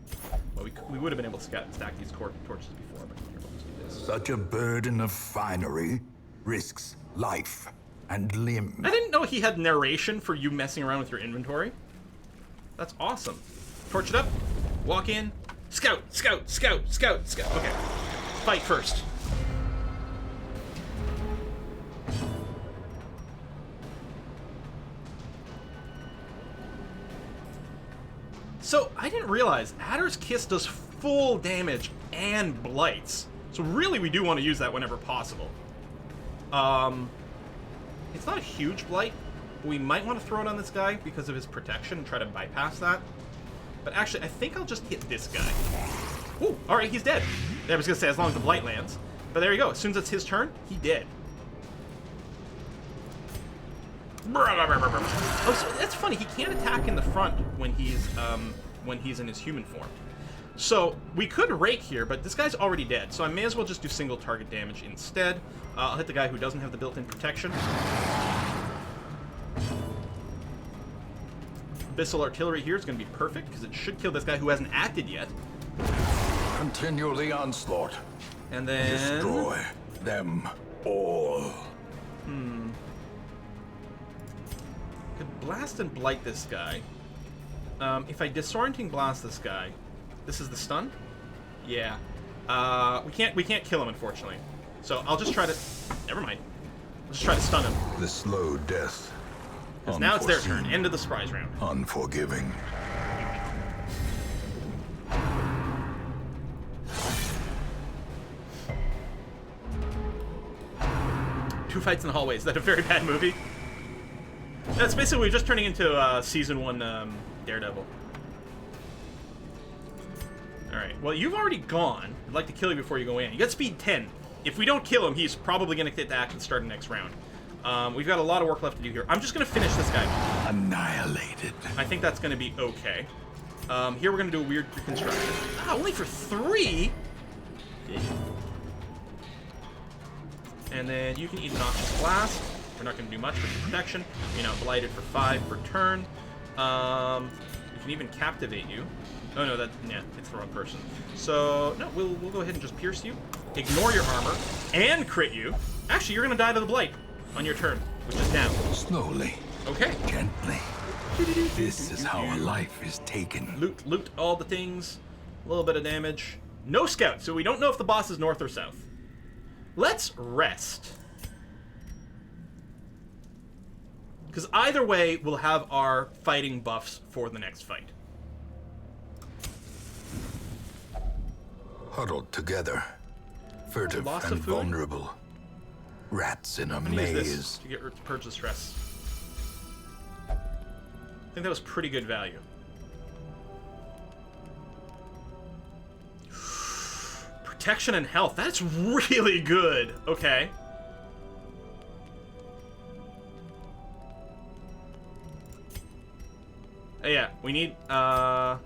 Well, we would have been able to stack these torches before. But here, we'll just do this. Such a burden of finery risks life and limb. I didn't know he had narration for you messing around with your inventory. That's awesome. Torch it up. Walk in. Scout, scout, scout, scout, scout. Okay. Fight first. So, I didn't realize Adder's Kiss does full damage and blights. So really, we do want to use that whenever possible. It's not a huge blight, but we might want to throw it on this guy because of his protection and try to bypass that. But actually, I think I'll just hit this guy. Ooh, alright, he's dead. I was going to say, as long as the blight lands. But there you go. As soon as it's his turn, he dead. Oh, so that's funny. He can't attack in the front when he's in his human form. So we could rake here, but this guy's already dead. So I may as well just do single target damage instead. I'll hit the guy who doesn't have the built-in protection. Abyssal Artillery here is going to be perfect because it should kill this guy who hasn't acted yet. Continue the onslaught. And then Destroy them all. Could blast and blight this guy. If I disorienting blast this guy, this is the stun. Yeah. We can't kill him, unfortunately. So I'll just try to. Never mind. I'll just try to stun him. The slow death. Because now it's their turn. End of the surprise round. Unforgiving. Two fights in the hallway. Is that a very bad movie? That's basically we're just turning into season 1 Daredevil. Alright, well, you've already gone. I'd like to kill you before you go in. You got speed 10. If we don't kill him, he's probably going to get back and start the next round. We've got a lot of work left to do here. I'm just going to finish this guy. Annihilated. I think that's going to be okay. Here we're going to do a weird reconstruction. Ah, only for 3? And then you can eat an Noxious Blast. We're not going to do much with your protection. You're now blighted for 5 per turn. We can even captivate you. Oh no, it's the wrong person. So no, we'll go ahead and just pierce you, ignore your armor, and crit you. Actually, you're gonna die to the blight on your turn, which is down. Slowly. Okay. Gently. This is how a life is taken. Loot all the things. A little bit of damage. No scout, so we don't know if the boss is north or south. Let's rest. Because either way, we'll have our fighting buffs for the next fight. Huddled together. Furtive Loss and of food? vulnerable. Rats in a I'm gonna use this maze. to purge the stress. I think that was pretty good value. Protection and health. That's really good. Okay. Yeah, we need, yeah,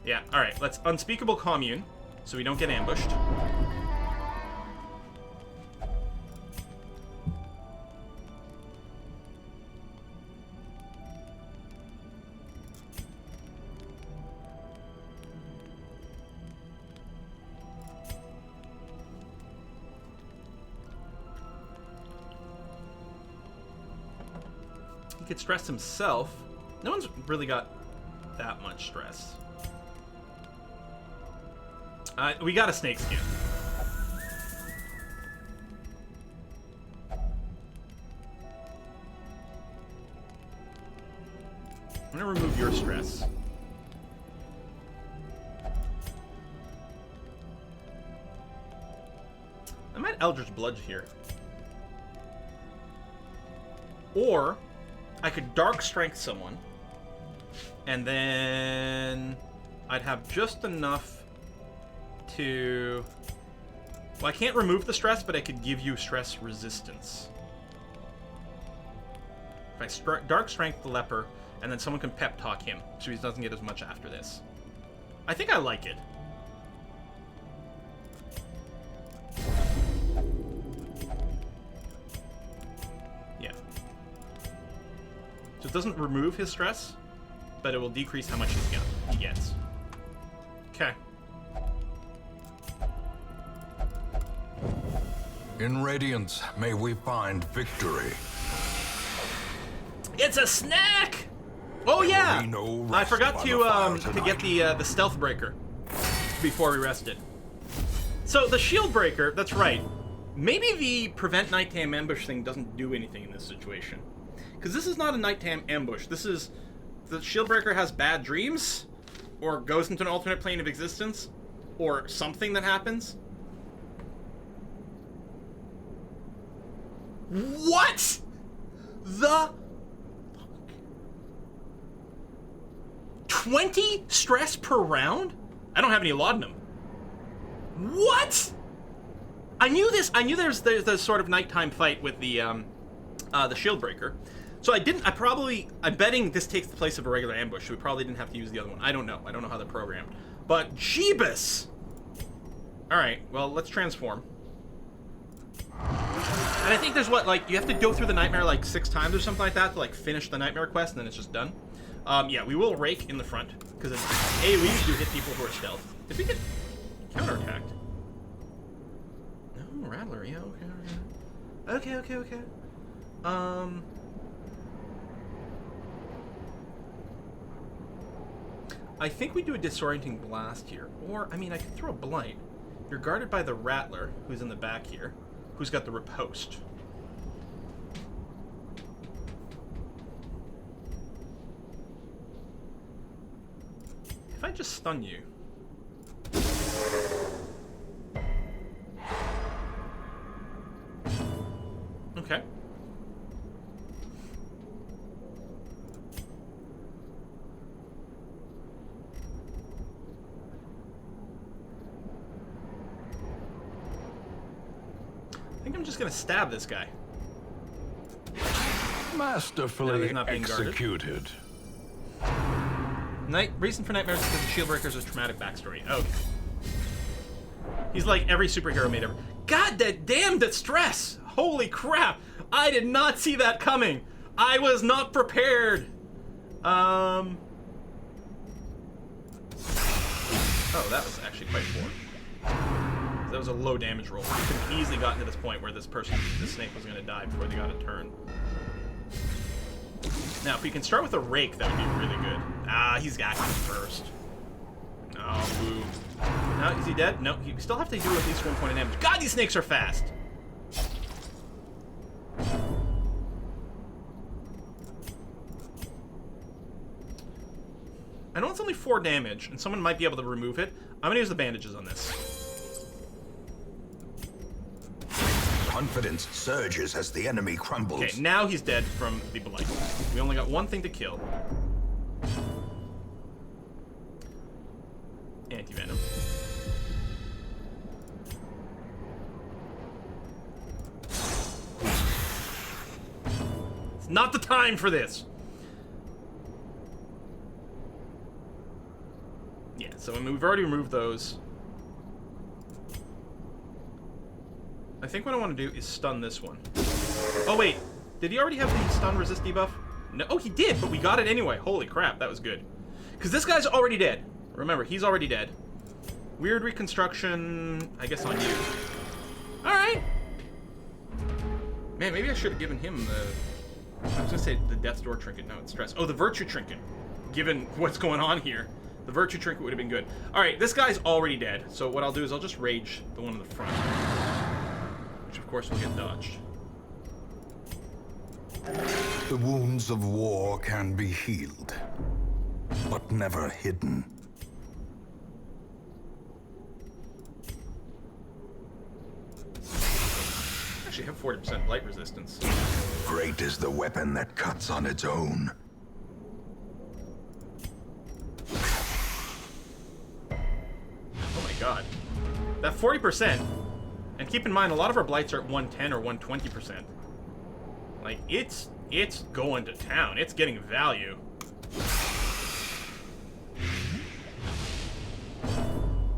alright, let's Unspeakable Commune, so we don't get ambushed. He could stress himself. No one's really got that much stress. We got a snake skin. I'm gonna remove your stress. I might Eldritch Bludge here. Or I could Dark Strength someone, and then I'd have just enough to... Well, I can't remove the stress, but I could give you stress resistance. If I Dark Strength the leper, and then someone can pep talk him, so he doesn't get as much after this. I think I like it. Yeah. So it doesn't remove his stress, but it will decrease how much he gets. Okay. In Radiance, may we find victory. It's a snack! Oh yeah! We know I rest forgot by to the fire get tonight. the stealth breaker before we rested. So the shield breaker, that's right. Maybe the prevent nighttime ambush thing doesn't do anything in this situation. Because this is not a nighttime ambush. This is... The shield breaker has bad dreams, or goes into an alternate plane of existence, or something that happens. What? The... 20 stress per round? I don't have any laudanum. What? I knew this. I knew there's the sort of nighttime fight with the Shieldbreaker. So I'm betting this takes the place of a regular ambush. So we probably didn't have to use the other one. I don't know. I don't know how they're programmed. But Jeebus! Alright, well, let's transform. And I think there's you have to go through the nightmare 6 times or something like that to finish the nightmare quest, and then it's just done. Yeah, we will rake in the front, because it's AoEs do hit people who are stealth. Did we get counterattacked? No, Rattler, yeah, okay. I think we do a disorienting blast here. Or, I mean, I could throw a blight. You're guarded by the Rattler, who's in the back here, who's got the riposte. If I just stun you... Okay. I think I'm just gonna stab this guy. Masterfully not being guarded. executed. Reason for nightmares is because the Shieldbreaker's a traumatic backstory. Okay. He's like every superhero made ever. God damn that stress! Holy crap! I did not see that coming! I was not prepared! Oh, that was actually quite poor. That was a low damage roll. We could have easily gotten to this point where this snake was going to die before they got a turn. Now, if we can start with a rake, that would be really good. Ah, he's got him first. Oh, boo. No, is he dead? No, you still have to do at least 1 point of damage. God, these snakes are fast! I know it's only 4 damage, and someone might be able to remove it. I'm gonna use the bandages on this. Confidence surges as the enemy crumbles. Okay, now he's dead from the blight. We only got 1 thing to kill. Anti-venom. It's not the time for this! Yeah, so I mean, we've already removed those. I think what I want to do is stun this one. Oh, wait. Did he already have the stun resist debuff? No. Oh, he did, but we got it anyway. Holy crap, that was good. Because this guy's already dead. Remember, he's already dead. Weird reconstruction, I guess on you. Alright. Man, maybe I should have given him the... I was going to say the Death's Door trinket. No, it's stress. Oh, the Virtue trinket. Given what's going on here. The Virtue trinket would have been good. Alright, this guy's already dead. So what I'll do is I'll just rage the one in the front. Which, of course, will get dodged. The wounds of war can be healed, but never hidden. I actually have 40% blight resistance. Great is the weapon that cuts on its own. Oh my god. That 40%, and keep in mind, a lot of our blights are at 110 or 120%. Like, it's going to town. It's getting value.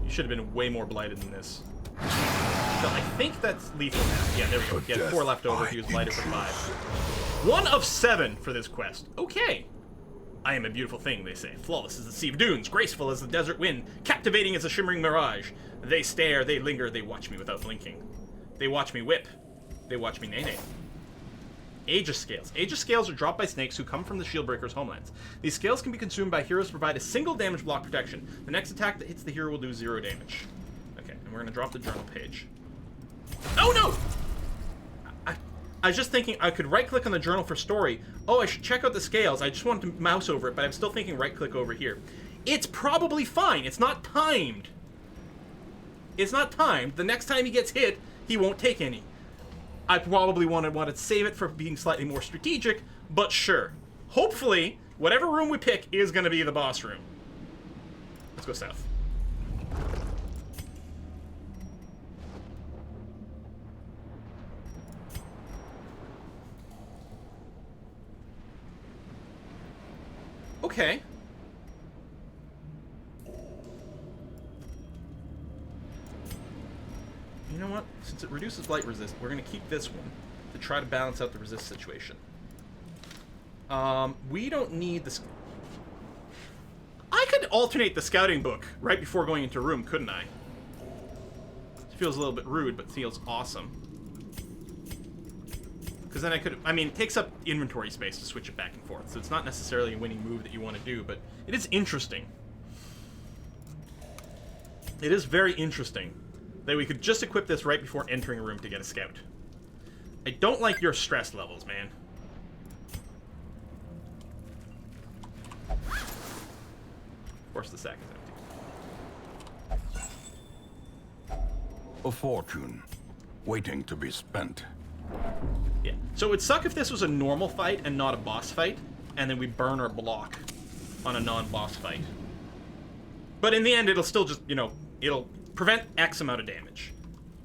You should have been way more blighted than this. So I think that's lethal now. Yeah, there we go. He had 4 left over. He was blighted for 5. 1 of 7 for this quest. Okay. I am a beautiful thing, they say. Flawless as the sea of dunes, graceful as the desert wind, captivating as a shimmering mirage. They stare, they linger, they watch me without blinking. They watch me whip. They watch me nay-nay. Aegis Scales. Aegis Scales are dropped by snakes who come from the Shieldbreaker's homelands. These scales can be consumed by heroes to provide a single damage block protection. The next attack that hits the hero will do 0 damage. Okay, and we're going to drop the journal page. Oh, no! I was just thinking I could right-click on the journal for story. Oh, I should check out the scales. I just wanted to mouse over it, but I'm still thinking right-click over here. It's probably fine. It's not timed. It's not timed. The next time he gets hit, he won't take any. I probably wanted to save it for being slightly more strategic, but sure. Hopefully, whatever room we pick is going to be the boss room. Let's go south. Okay. You know what? Since it reduces light resist, we're going to keep this one to try to balance out the resist situation. We don't need this. I could alternate the scouting book right before going into a room, couldn't I? It feels a little bit rude, but feels awesome. Because then I could, I mean, it takes up inventory space to switch it back and forth, so it's not necessarily a winning move that you want to do, but it is interesting. It is very interesting that we could just equip this right before entering a room to get a scout. I don't like your stress levels, man. Of course the sack is empty. A fortune, waiting to be spent. Yeah, so it would suck if this was a normal fight and not a boss fight, and then we burn our block on a non-boss fight. But in the end, it'll still just, you know, it'll prevent X amount of damage.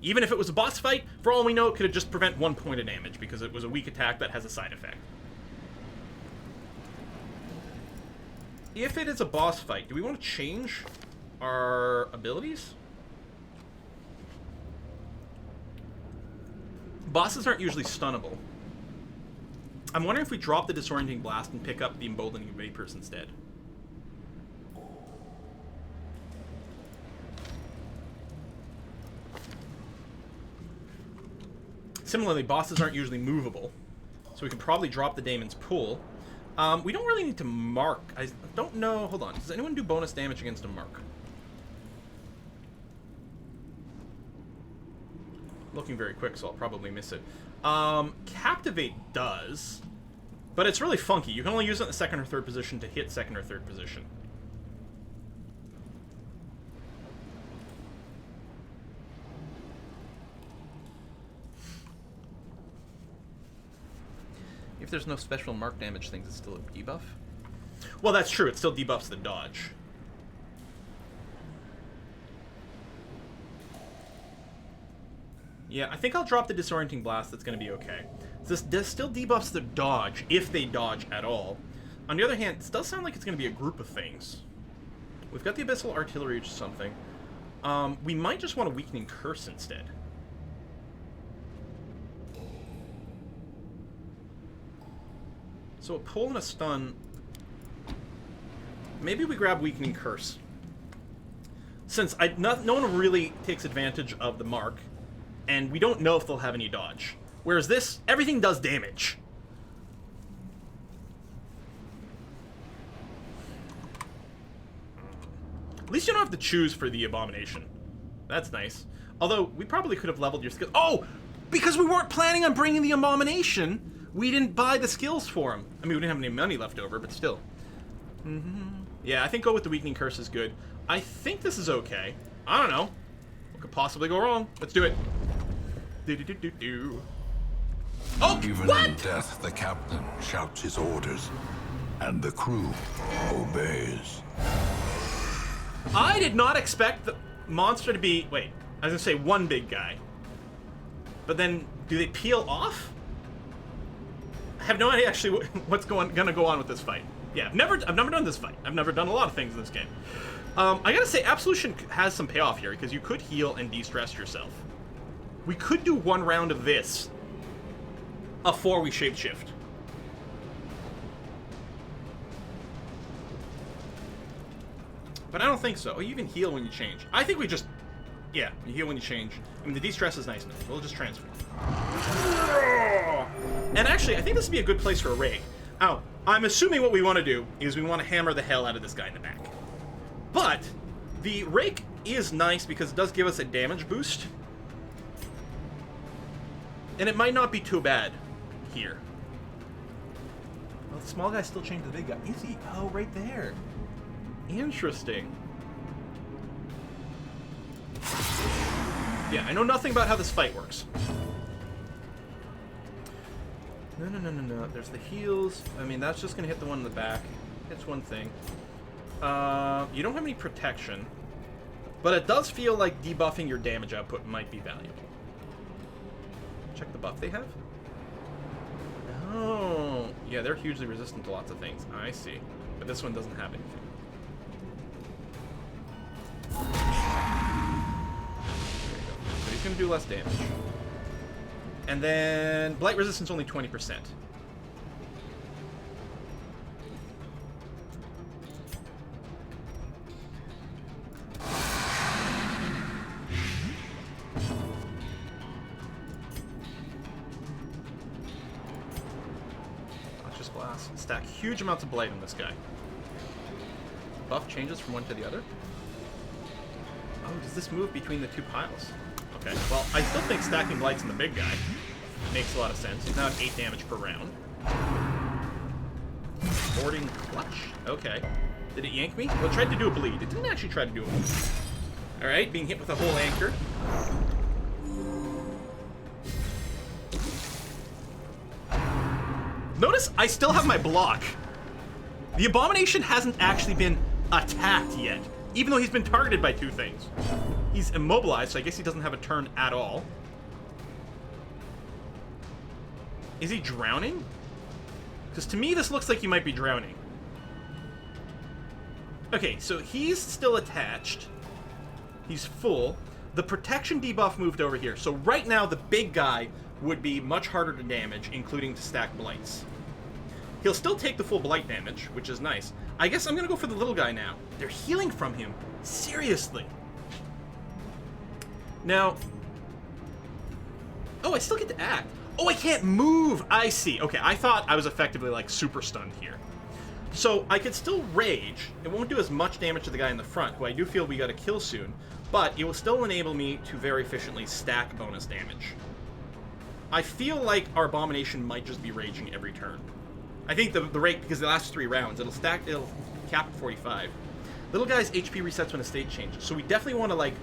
Even if it was a boss fight, for all we know, it could have just prevent 1 point of damage because it was a weak attack that has a side effect. If it is a boss fight, do we want to change our abilities? Bosses aren't usually stunnable. I'm wondering if we drop the Disorienting Blast and pick up the Emboldening Vapors instead. Similarly, bosses aren't usually movable, so we can probably drop the Daemon's Pull. We don't really need to mark. I don't know. Hold on. Does anyone do bonus damage against a mark? Looking very quick, so I'll probably miss it. Captivate does, but it's really funky. You can only use it in the second or third position to hit second or third position. If there's no special mark damage things, it's still a debuff? Well, that's true. It still debuffs the dodge. Yeah, I think I'll drop the Disorienting Blast. That's going to be okay. This still debuffs the dodge, if they dodge at all. On the other hand, this does sound like it's going to be a group of things. We've got the Abyssal Artillery or something. We might just want a Weakening Curse instead. So a pull and a stun. Maybe we grab Weakening Curse. Since no one really takes advantage of the mark, and we don't know if they'll have any dodge. Whereas this, everything does damage. At least you don't have to choose for the Abomination. That's nice. Although, we probably could have leveled your skills. Oh! Because we weren't planning on bringing the Abomination, we didn't buy the skills for him. I mean, we didn't have any money left over, but still. Yeah, I think go with the Weakening Curse is good. I think this is okay. I don't know. What could possibly go wrong? Let's do it. Oh, Even what? in death, the captain shouts his orders, and the crew obeys. I did not expect the monster to be... Wait, I was going to say one big guy. But then, do they peel off? I have no idea actually what's going to go on with this fight. Yeah, I've never done this fight. I've never done a lot of things in this game. I gotta say, Absolution has some payoff here, because you could heal and de-stress yourself. We could do one round of this before we shapeshift. But I don't think so. You even heal when you change. I think we just Yeah, you heal when you change. I mean, the de-stress is nice enough. We'll just transform. And actually, I think this would be a good place for a rake. Oh, I'm assuming what we want to do is we want to hammer the hell out of this guy in the back. But the rake is nice because it does give us a damage boost. And it might not be too bad here. Well, the small guy still changed the big guy. Is he? Oh, right there. Interesting. Yeah, I know nothing about how this fight works. No. There's the heals. I mean, that's just going to hit the one in the back. It's one thing. You don't have any protection. But it does feel like debuffing your damage output might be valuable. Check the buff they have. Oh, yeah, they're hugely resistant to lots of things. I see. But this one doesn't have anything. There you go. So he's going to do less damage. And then blight resistance only 20%. Noxious blast. Stack huge amounts of blight on this guy. Buff changes from one to the other. Oh, does this move between the two piles? Okay, well, I still think stacking blights on the big guy makes a lot of sense. He's now at 8 damage per round. Boarding clutch. Okay. Did it yank me? Well, it tried to do a bleed. It didn't actually try to do a bleed. Alright, being hit with a whole anchor. Notice I still have my block. The Abomination hasn't actually been attacked yet, even though he's been targeted by 2 things. He's immobilized, so I guess he doesn't have a turn at all. Is he drowning? Because to me, this looks like he might be drowning. Okay, so he's still attached. He's full. The protection debuff moved over here. So right now, the big guy would be much harder to damage, including to stack blights. He'll still take the full blight damage, which is nice. I guess I'm going to go for the little guy now. They're healing from him. Seriously. Now... Oh, I still get to act. Oh, I can't move! I see. Okay, I thought I was effectively, like, super stunned here. So, I could still rage. It won't do as much damage to the guy in the front, who I do feel we gotta kill soon. But it will still enable me to very efficiently stack bonus damage. I feel like our Abomination might just be raging every turn. I think the rate, because the last 3 rounds, it'll cap at 45. Little guy's HP resets when a state changes, so we definitely want to, like,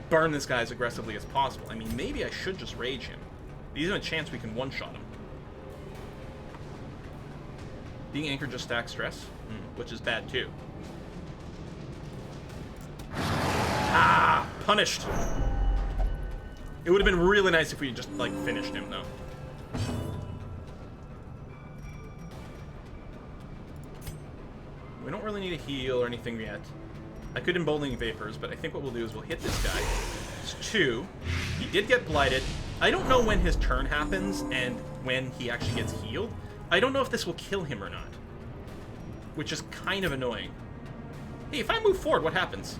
burn this guy as aggressively as possible. I mean, maybe I should just rage him. There's even a chance we can one-shot him. Being anchored just stacks stress, which is bad too. Ah! Punished! It would have been really nice if we just, like, finished him, though. We don't really need a heal or anything yet. I could emboldening vapors, but I think what we'll do is we'll hit this guy. It's 2. He did get blighted. I don't know when his turn happens and when he actually gets healed. I don't know if this will kill him or not, which is kind of annoying. Hey, if I move forward, what happens?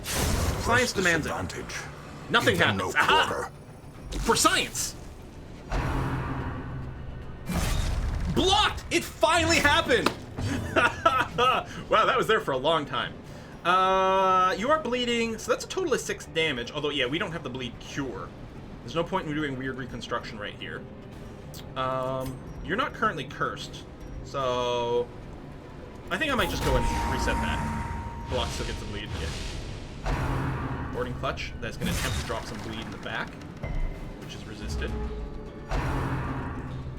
Science demands it. Nothing happens. Aha! For science! Blocked! It finally happened! Wow, that was there for a long time. You are bleeding, so that's a total of 6 damage. Although, yeah, we don't have the bleed cure. There's no point in doing weird reconstruction right here. You're not currently cursed, so I think I might just go and reset that. Block still gets the bleed. Yeah. Boarding clutch. That's going to attempt to drop some bleed in the back, which is resisted.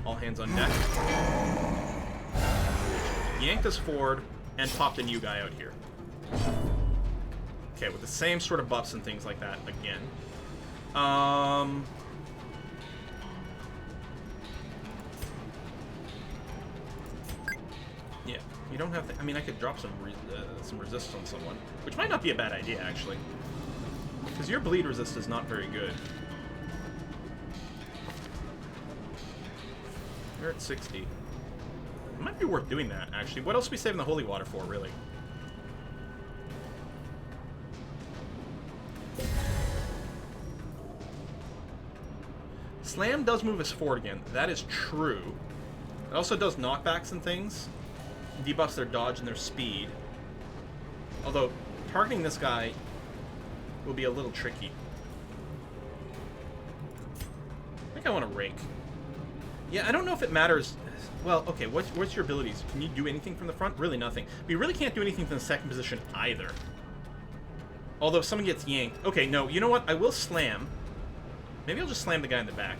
All hands on deck. Yanked us forward and popped a new guy out here. Okay, with the same sort of buffs and things like that again. Yeah, you don't have to. I mean, I could drop some resist on someone, which might not be a bad idea actually, because your bleed resist is not very good. You're at 60. It might be worth doing that actually. What else are we saving the holy water for, really? Slam does move us forward again. That is true. It also does knockbacks and things. Debuffs their dodge and their speed. Although, targeting this guy will be a little tricky. I think I want to rake. Yeah, I don't know if it matters. Well, okay, what's your abilities? Can you do anything from the front? Really nothing. But you really can't do anything from the second position either. Although if someone gets yanked... Okay, no, you know what? I will slam. Maybe I'll just slam the guy in the back.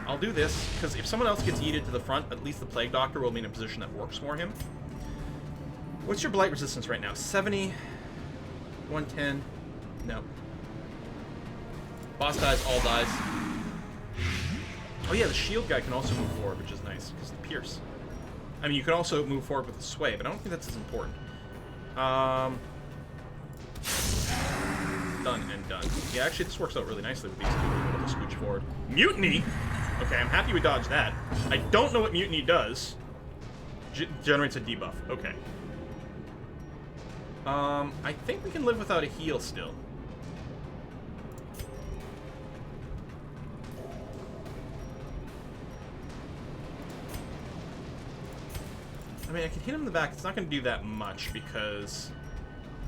I'll do this, because if someone else gets yeeted to the front, at least the Plague Doctor will be in a position that works for him. What's your blight resistance right now? 70? 110? No. Boss dies, all dies. Oh yeah, the shield guy can also move forward, which is nice, because of the pierce. I mean, you can also move forward with the sway, but I don't think that's as important. Done and done. Yeah, actually, this works out really nicely with these two being able to scooch forward. Mutiny? Okay, I'm happy we dodged that. I don't know what Mutiny does. Generates a debuff. Okay. I think we can live without a heal still. I mean, I can hit him in the back. It's not going to do that much because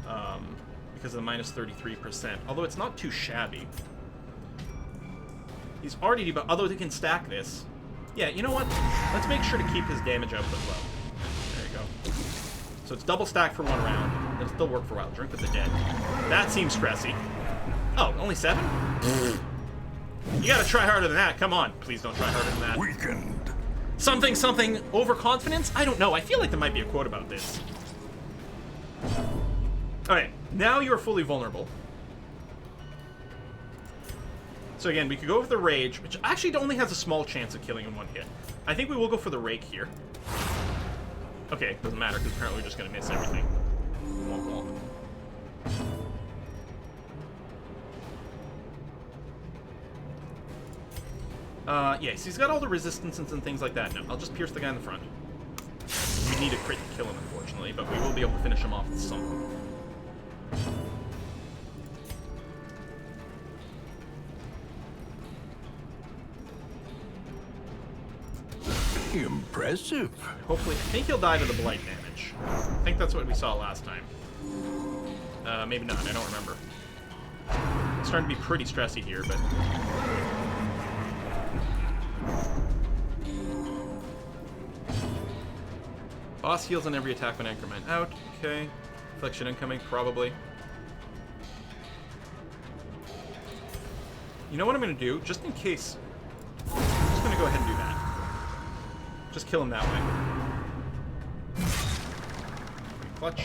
of the minus 33%. Although it's not too shabby. He's already debuffed. Although they can stack this. Yeah, you know what? Let's make sure to keep his damage output low. There you go. So it's double stack for one round. It'll still work for a while. Drink with the dead. That seems stressy. Oh, only 7? You gotta try harder than that. Come on. Please don't try harder than that. Weakened. Something, overconfidence? I don't know. I feel like there might be a quote about this. Alright, now you're fully vulnerable. So again, we could go with the Rage, which actually only has a small chance of killing in one hit. I think we will go for the Rake here. Okay, doesn't matter, because apparently we're just going to miss everything. Womp womp. Yeah, so he's got all the resistances and things like that. No, I'll just pierce the guy in the front. We need a crit to kill him, unfortunately, but we will be able to finish him off with something. Impressive. Hopefully, I think he'll die to the blight damage. I think that's what we saw last time. Maybe not, I don't remember. It's starting to be pretty stressy here, but... Boss heals on every attack when Anchorman out. Okay. Affliction incoming, probably. You know what I'm going to do? Just in case... I'm just going to go ahead and do that. Just kill him that way. Clutch.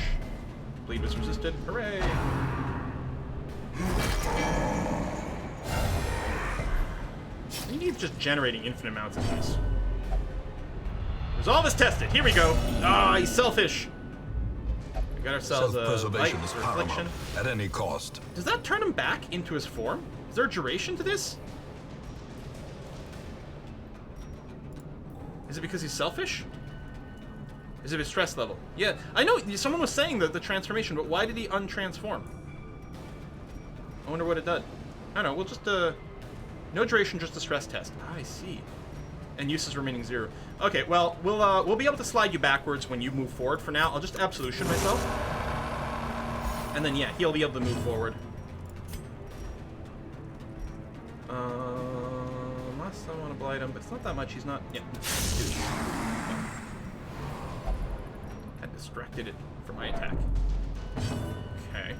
Bleed was resisted. Hooray! We need just generating infinite amounts of these. Resolve is tested. Here we go. Ah, he's selfish. We got ourselves a light Self-preservation is affliction. paramount at any cost. Does that turn him back into his form? Is there a duration to this? Is it because he's selfish? Is it his stress level? Yeah, I know someone was saying the transformation, but why did he untransform? I wonder what it did. I don't know, we'll just, no duration, just a stress test. Ah, I see. And uses remaining 0. Okay, well, we'll be able to slide you backwards when you move forward. For now, I'll just absolution myself. And then, yeah, he'll be able to move forward. Unless I want to blight him, but it's not that much. He's not... Yeah. Dude. That distracted it from my attack. Okay.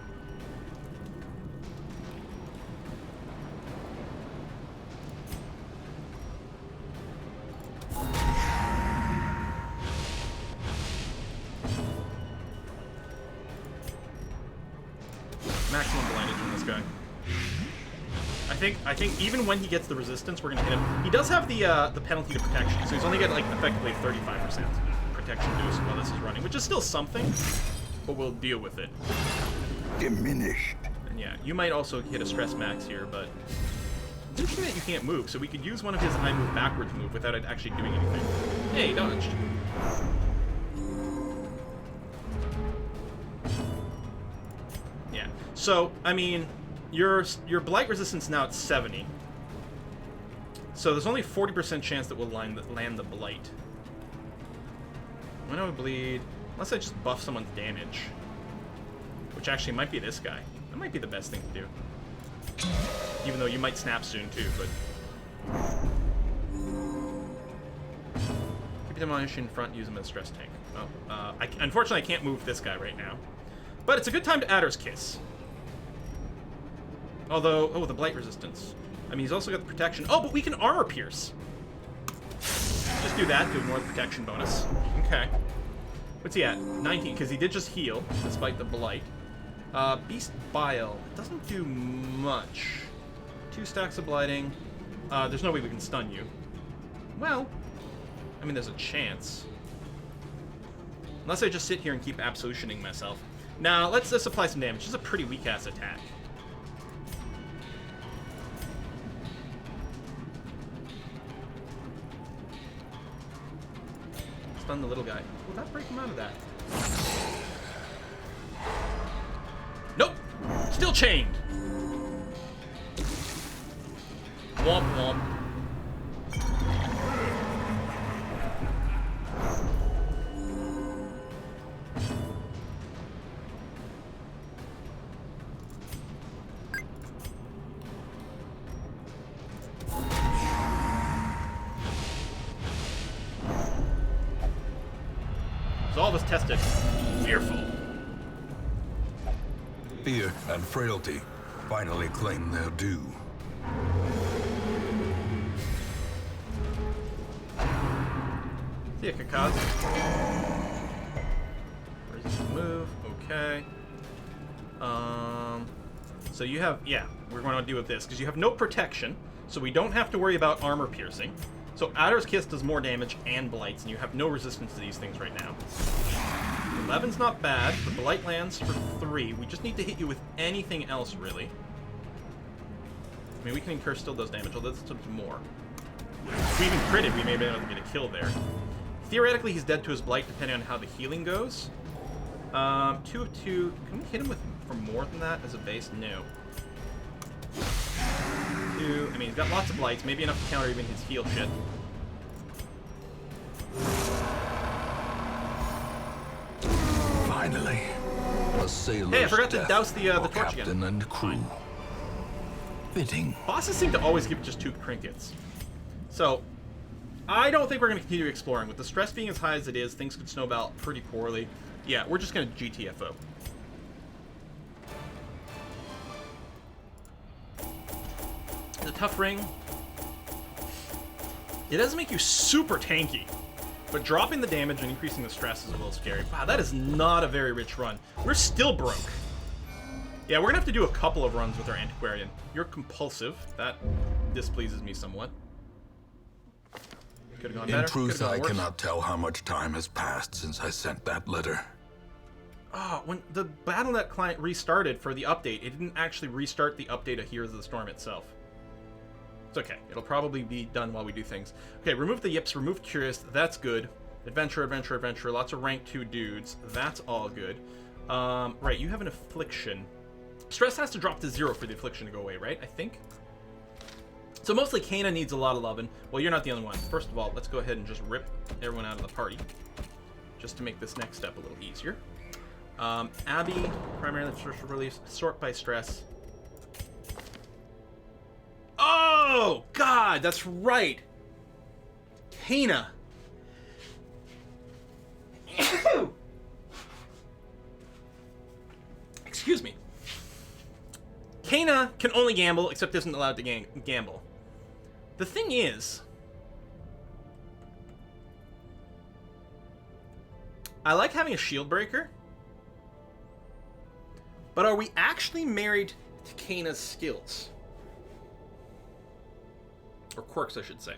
Maximum blindage from this guy. I think even when he gets the resistance, we're gonna hit him. He does have the penalty to protection, so he's only got like effectively 35% protection boost while this is running, which is still something, but we'll deal with it. Diminished. And yeah, you might also hit a stress max here, but it's interesting that you can't move, so we could use one of his I move backwards move without it actually doing anything. Hey, he dodged. So, I mean, your blight resistance now at 70. So there's only 40% chance that we'll land the blight. When I would bleed, unless I just buff someone's damage, which actually might be this guy. That might be the best thing to do. Even though you might snap soon too, but keep demolish in front. Use him as stress tank. Oh, unfortunately, I can't move this guy right now. But it's a good time to Adder's Kiss. Although, oh, the blight resistance. I mean, he's also got the protection. Oh, but we can armor pierce. Just do that, do more protection bonus. Okay. What's he at? 19, because he did just heal, despite the blight. Beast Bile. It doesn't do much. 2 stacks of blighting. There's no way we can stun you. Well, I mean, there's a chance. Unless I just sit here and keep absolutioning myself. Now, let's just apply some damage. This is a pretty weak-ass attack. Stun the little guy. Will that break him out of that? Nope! Still chained! Womp womp. So all was tested. Fearful. Fear and frailty finally claim their due. See ya, Kakaz. Resist move. Okay. So you have, yeah, we're going to deal with this because you have no protection, so we don't have to worry about armor piercing. So Adder's Kiss does more damage and blights, and you have no resistance to these things right now. 11's not bad. The blight lands for 3. We just need to hit you with anything else, really. I mean, we can incur still does damage, although this does more. If we even critted, we may be able to get a kill there. Theoretically, he's dead to his blight, depending on how the healing goes. 2 of 2. Can we hit him with for more than that as a base? No. 2. I mean, he's got lots of blights, maybe enough to counter even his heal shit. Finally, a sailor's Hey, I forgot to death douse the for torch again. captain and crew. Fitting. Bosses seem to always give just 2 trinkets. So, I don't think we're going to continue exploring. With the stress being as high as it is, things could snowball pretty poorly. Yeah, we're just going to GTFO. The tough ring. It doesn't make you super tanky, but dropping the damage and increasing the stress is a little scary. Wow, that is not a very rich run. We're still broke. Yeah, we're going to have to do a couple of runs with our Antiquarian. You're compulsive. That displeases me somewhat. Could have gone better. In truth, Could've gone I worse. cannot tell how much time has passed since I sent that letter. Oh, when the Battle.net client restarted for the update, it didn't actually restart the update of Heroes of the Storm itself. It's okay. It'll probably be done while we do things. Okay, remove the yips, remove Curious. That's good. Adventure, adventure, adventure. Lots of rank 2 dudes. That's all good. Right, you have an Affliction. Stress has to drop to 0 for the Affliction to go away, right? I think. So mostly Kana needs a lot of loving. Well, you're not the only one. First of all, let's go ahead and just rip everyone out of the party. Just to make this next step a little easier. Abby, primarily for release. Sort by stress. Oh, God, that's right. Kana. Excuse me. Kana can only gamble, except isn't allowed to gamble. The thing is, I like having a Shieldbreaker, but are we actually married to Kana's skills? Or quirks, I should say.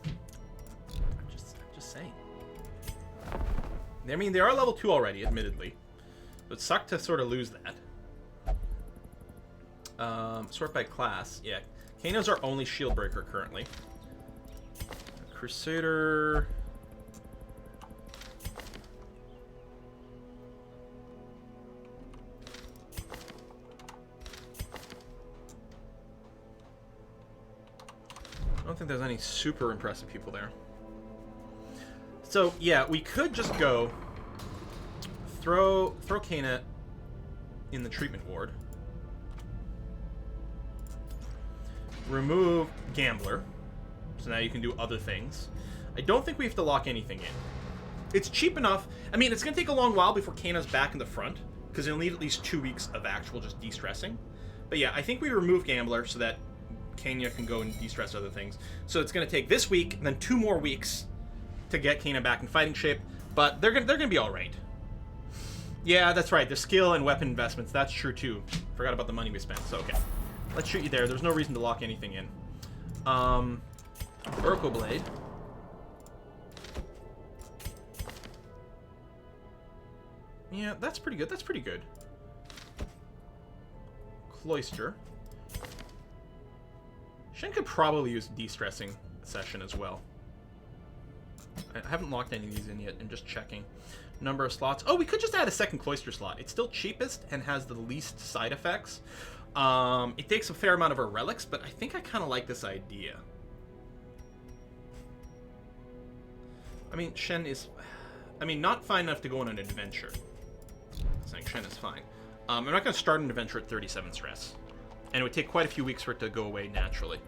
I'm just saying. I mean, they are level 2 already, admittedly. It would suck to sort of lose that. Sort by class. Yeah. Kano's our only Shieldbreaker currently. Crusader. I don't think there's any super impressive people there. So yeah, we could just go throw Kana in the treatment ward. Remove Gambler. So now you can do other things. I don't think we have to lock anything in. It's cheap enough. I mean, it's going to take a long while before Kana's back in the front, because you'll need at least 2 weeks of actual just de-stressing. But yeah, I think we remove Gambler so that Kana can go and de-stress other things. So it's going to take this week and then 2 more weeks to get Kana back in fighting shape. But they're gonna be all right. Yeah, that's right. The skill and weapon investments. That's true too. Forgot about the money we spent. So okay, let's shoot you there. There's no reason to lock anything in. Urkel Blade. Yeah, that's pretty good. That's pretty good. Cloister. Shen could probably use a de-stressing session as well. I haven't locked any of these in yet. I'm just checking. Number of slots. Oh, we could just add a second Cloister slot. It's still cheapest and has the least side effects. It takes a fair amount of our relics, but I think I kind of like this idea. I mean, Shen is... I mean, not fine enough to go on an adventure. Saying Shen is fine. I'm not going to start an adventure at 37 stress. And it would take quite a few weeks for it to go away naturally.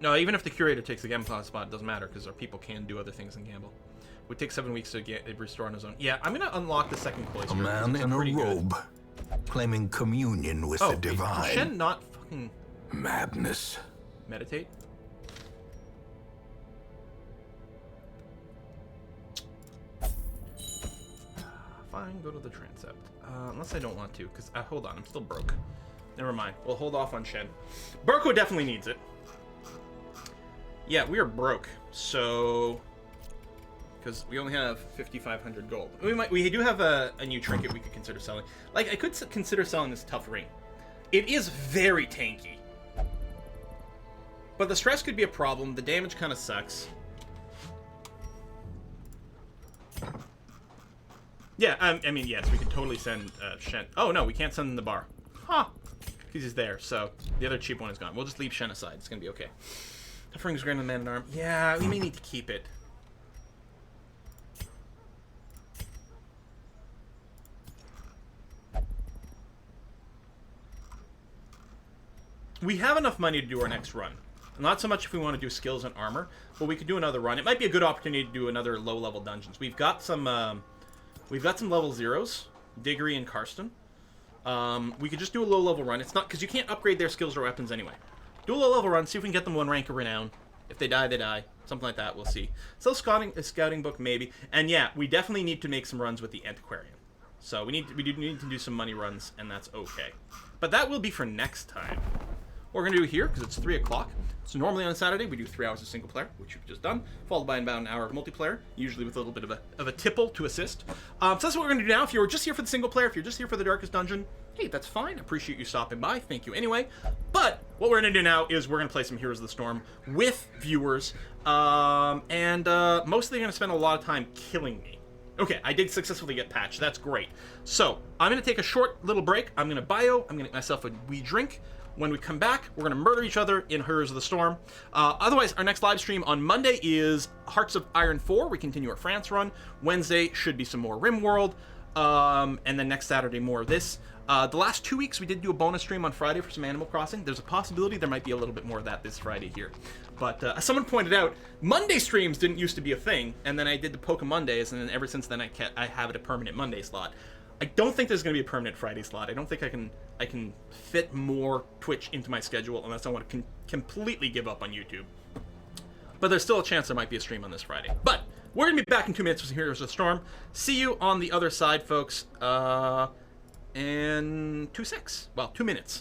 No, even if the Curator takes the Gamble spot, it doesn't matter, because our people can do other things than Gamble. It would take 7 weeks to get it restore on his own. Yeah, I'm going to unlock the second Cloister. A man in a robe, claiming communion with the divine. Can Shen not fucking... Madness. Meditate? Fine, go to the transept. Unless I don't want to, because... hold on, I'm still broke. Never mind. We'll hold off on Shen. Burko definitely needs it. Yeah, we are broke, so... Because we only have 5,500 gold. We do have a new trinket we could consider selling. Like, I could consider selling this tough ring. It is very tanky. But the stress could be a problem. The damage kind of sucks. Yeah, I mean, yes, we could totally send Shen. Oh, no, we can't send him the bar. Huh. Because he's there, so the other cheap one is gone. We'll just leave Shen aside. It's going to be okay. Tough ring's greater than Man-at-Arm. Yeah, we may need to keep it. We have enough money to do our next run. Not so much if we want to do skills and armor, but we could do another run. It might be a good opportunity to do another low-level dungeons. We've got some level zeros, Diggory and Karsten. We could just do a low-level run. It's not because you can't upgrade their skills or weapons anyway. Do a low-level run, see if we can get them 1 rank of renown. If they die, they die. Something like that, we'll see. So scouting book, maybe. And yeah, we definitely need to make some runs with the Antiquarian. So we do need to do some money runs, and that's okay. But that will be for next time. What we're going to do here, because it's 3 o'clock. So normally on a Saturday, we do 3 hours of single player, which we've just done, followed by about an hour of multiplayer, usually with a little bit of a tipple to assist. So that's what we're going to do now. If you're just here for the single player, if you're just here for the Darkest Dungeon, hey, that's fine. Appreciate you stopping by. Thank you anyway. But what we're going to do now is we're going to play some Heroes of the Storm with viewers, and mostly going to spend a lot of time killing me. Okay, I did successfully get patched. That's great. So I'm going to take a short little break. I'm going to bio. I'm going to get myself a wee drink. When we come back, we're going to murder each other in Heroes of the Storm. Otherwise, our next live stream on Monday is Hearts of Iron 4. We continue our France run. Wednesday should be some more RimWorld. And then next Saturday, more of this. The last 2 weeks, we did do a bonus stream on Friday for some Animal Crossing. There's a possibility there might be a little bit more of that this Friday here. But as someone pointed out, Monday streams didn't used to be a thing. And then I did the Poke Mondays, and then ever since then, I have it a permanent Monday slot. I don't think there's going to be a permanent Friday slot. I don't think I can fit more Twitch into my schedule unless I want to completely give up on YouTube. But there's still a chance there might be a stream on this Friday. But we're going to be back in 2 minutes with Heroes of the Storm. See you on the other side, folks. And 2 minutes.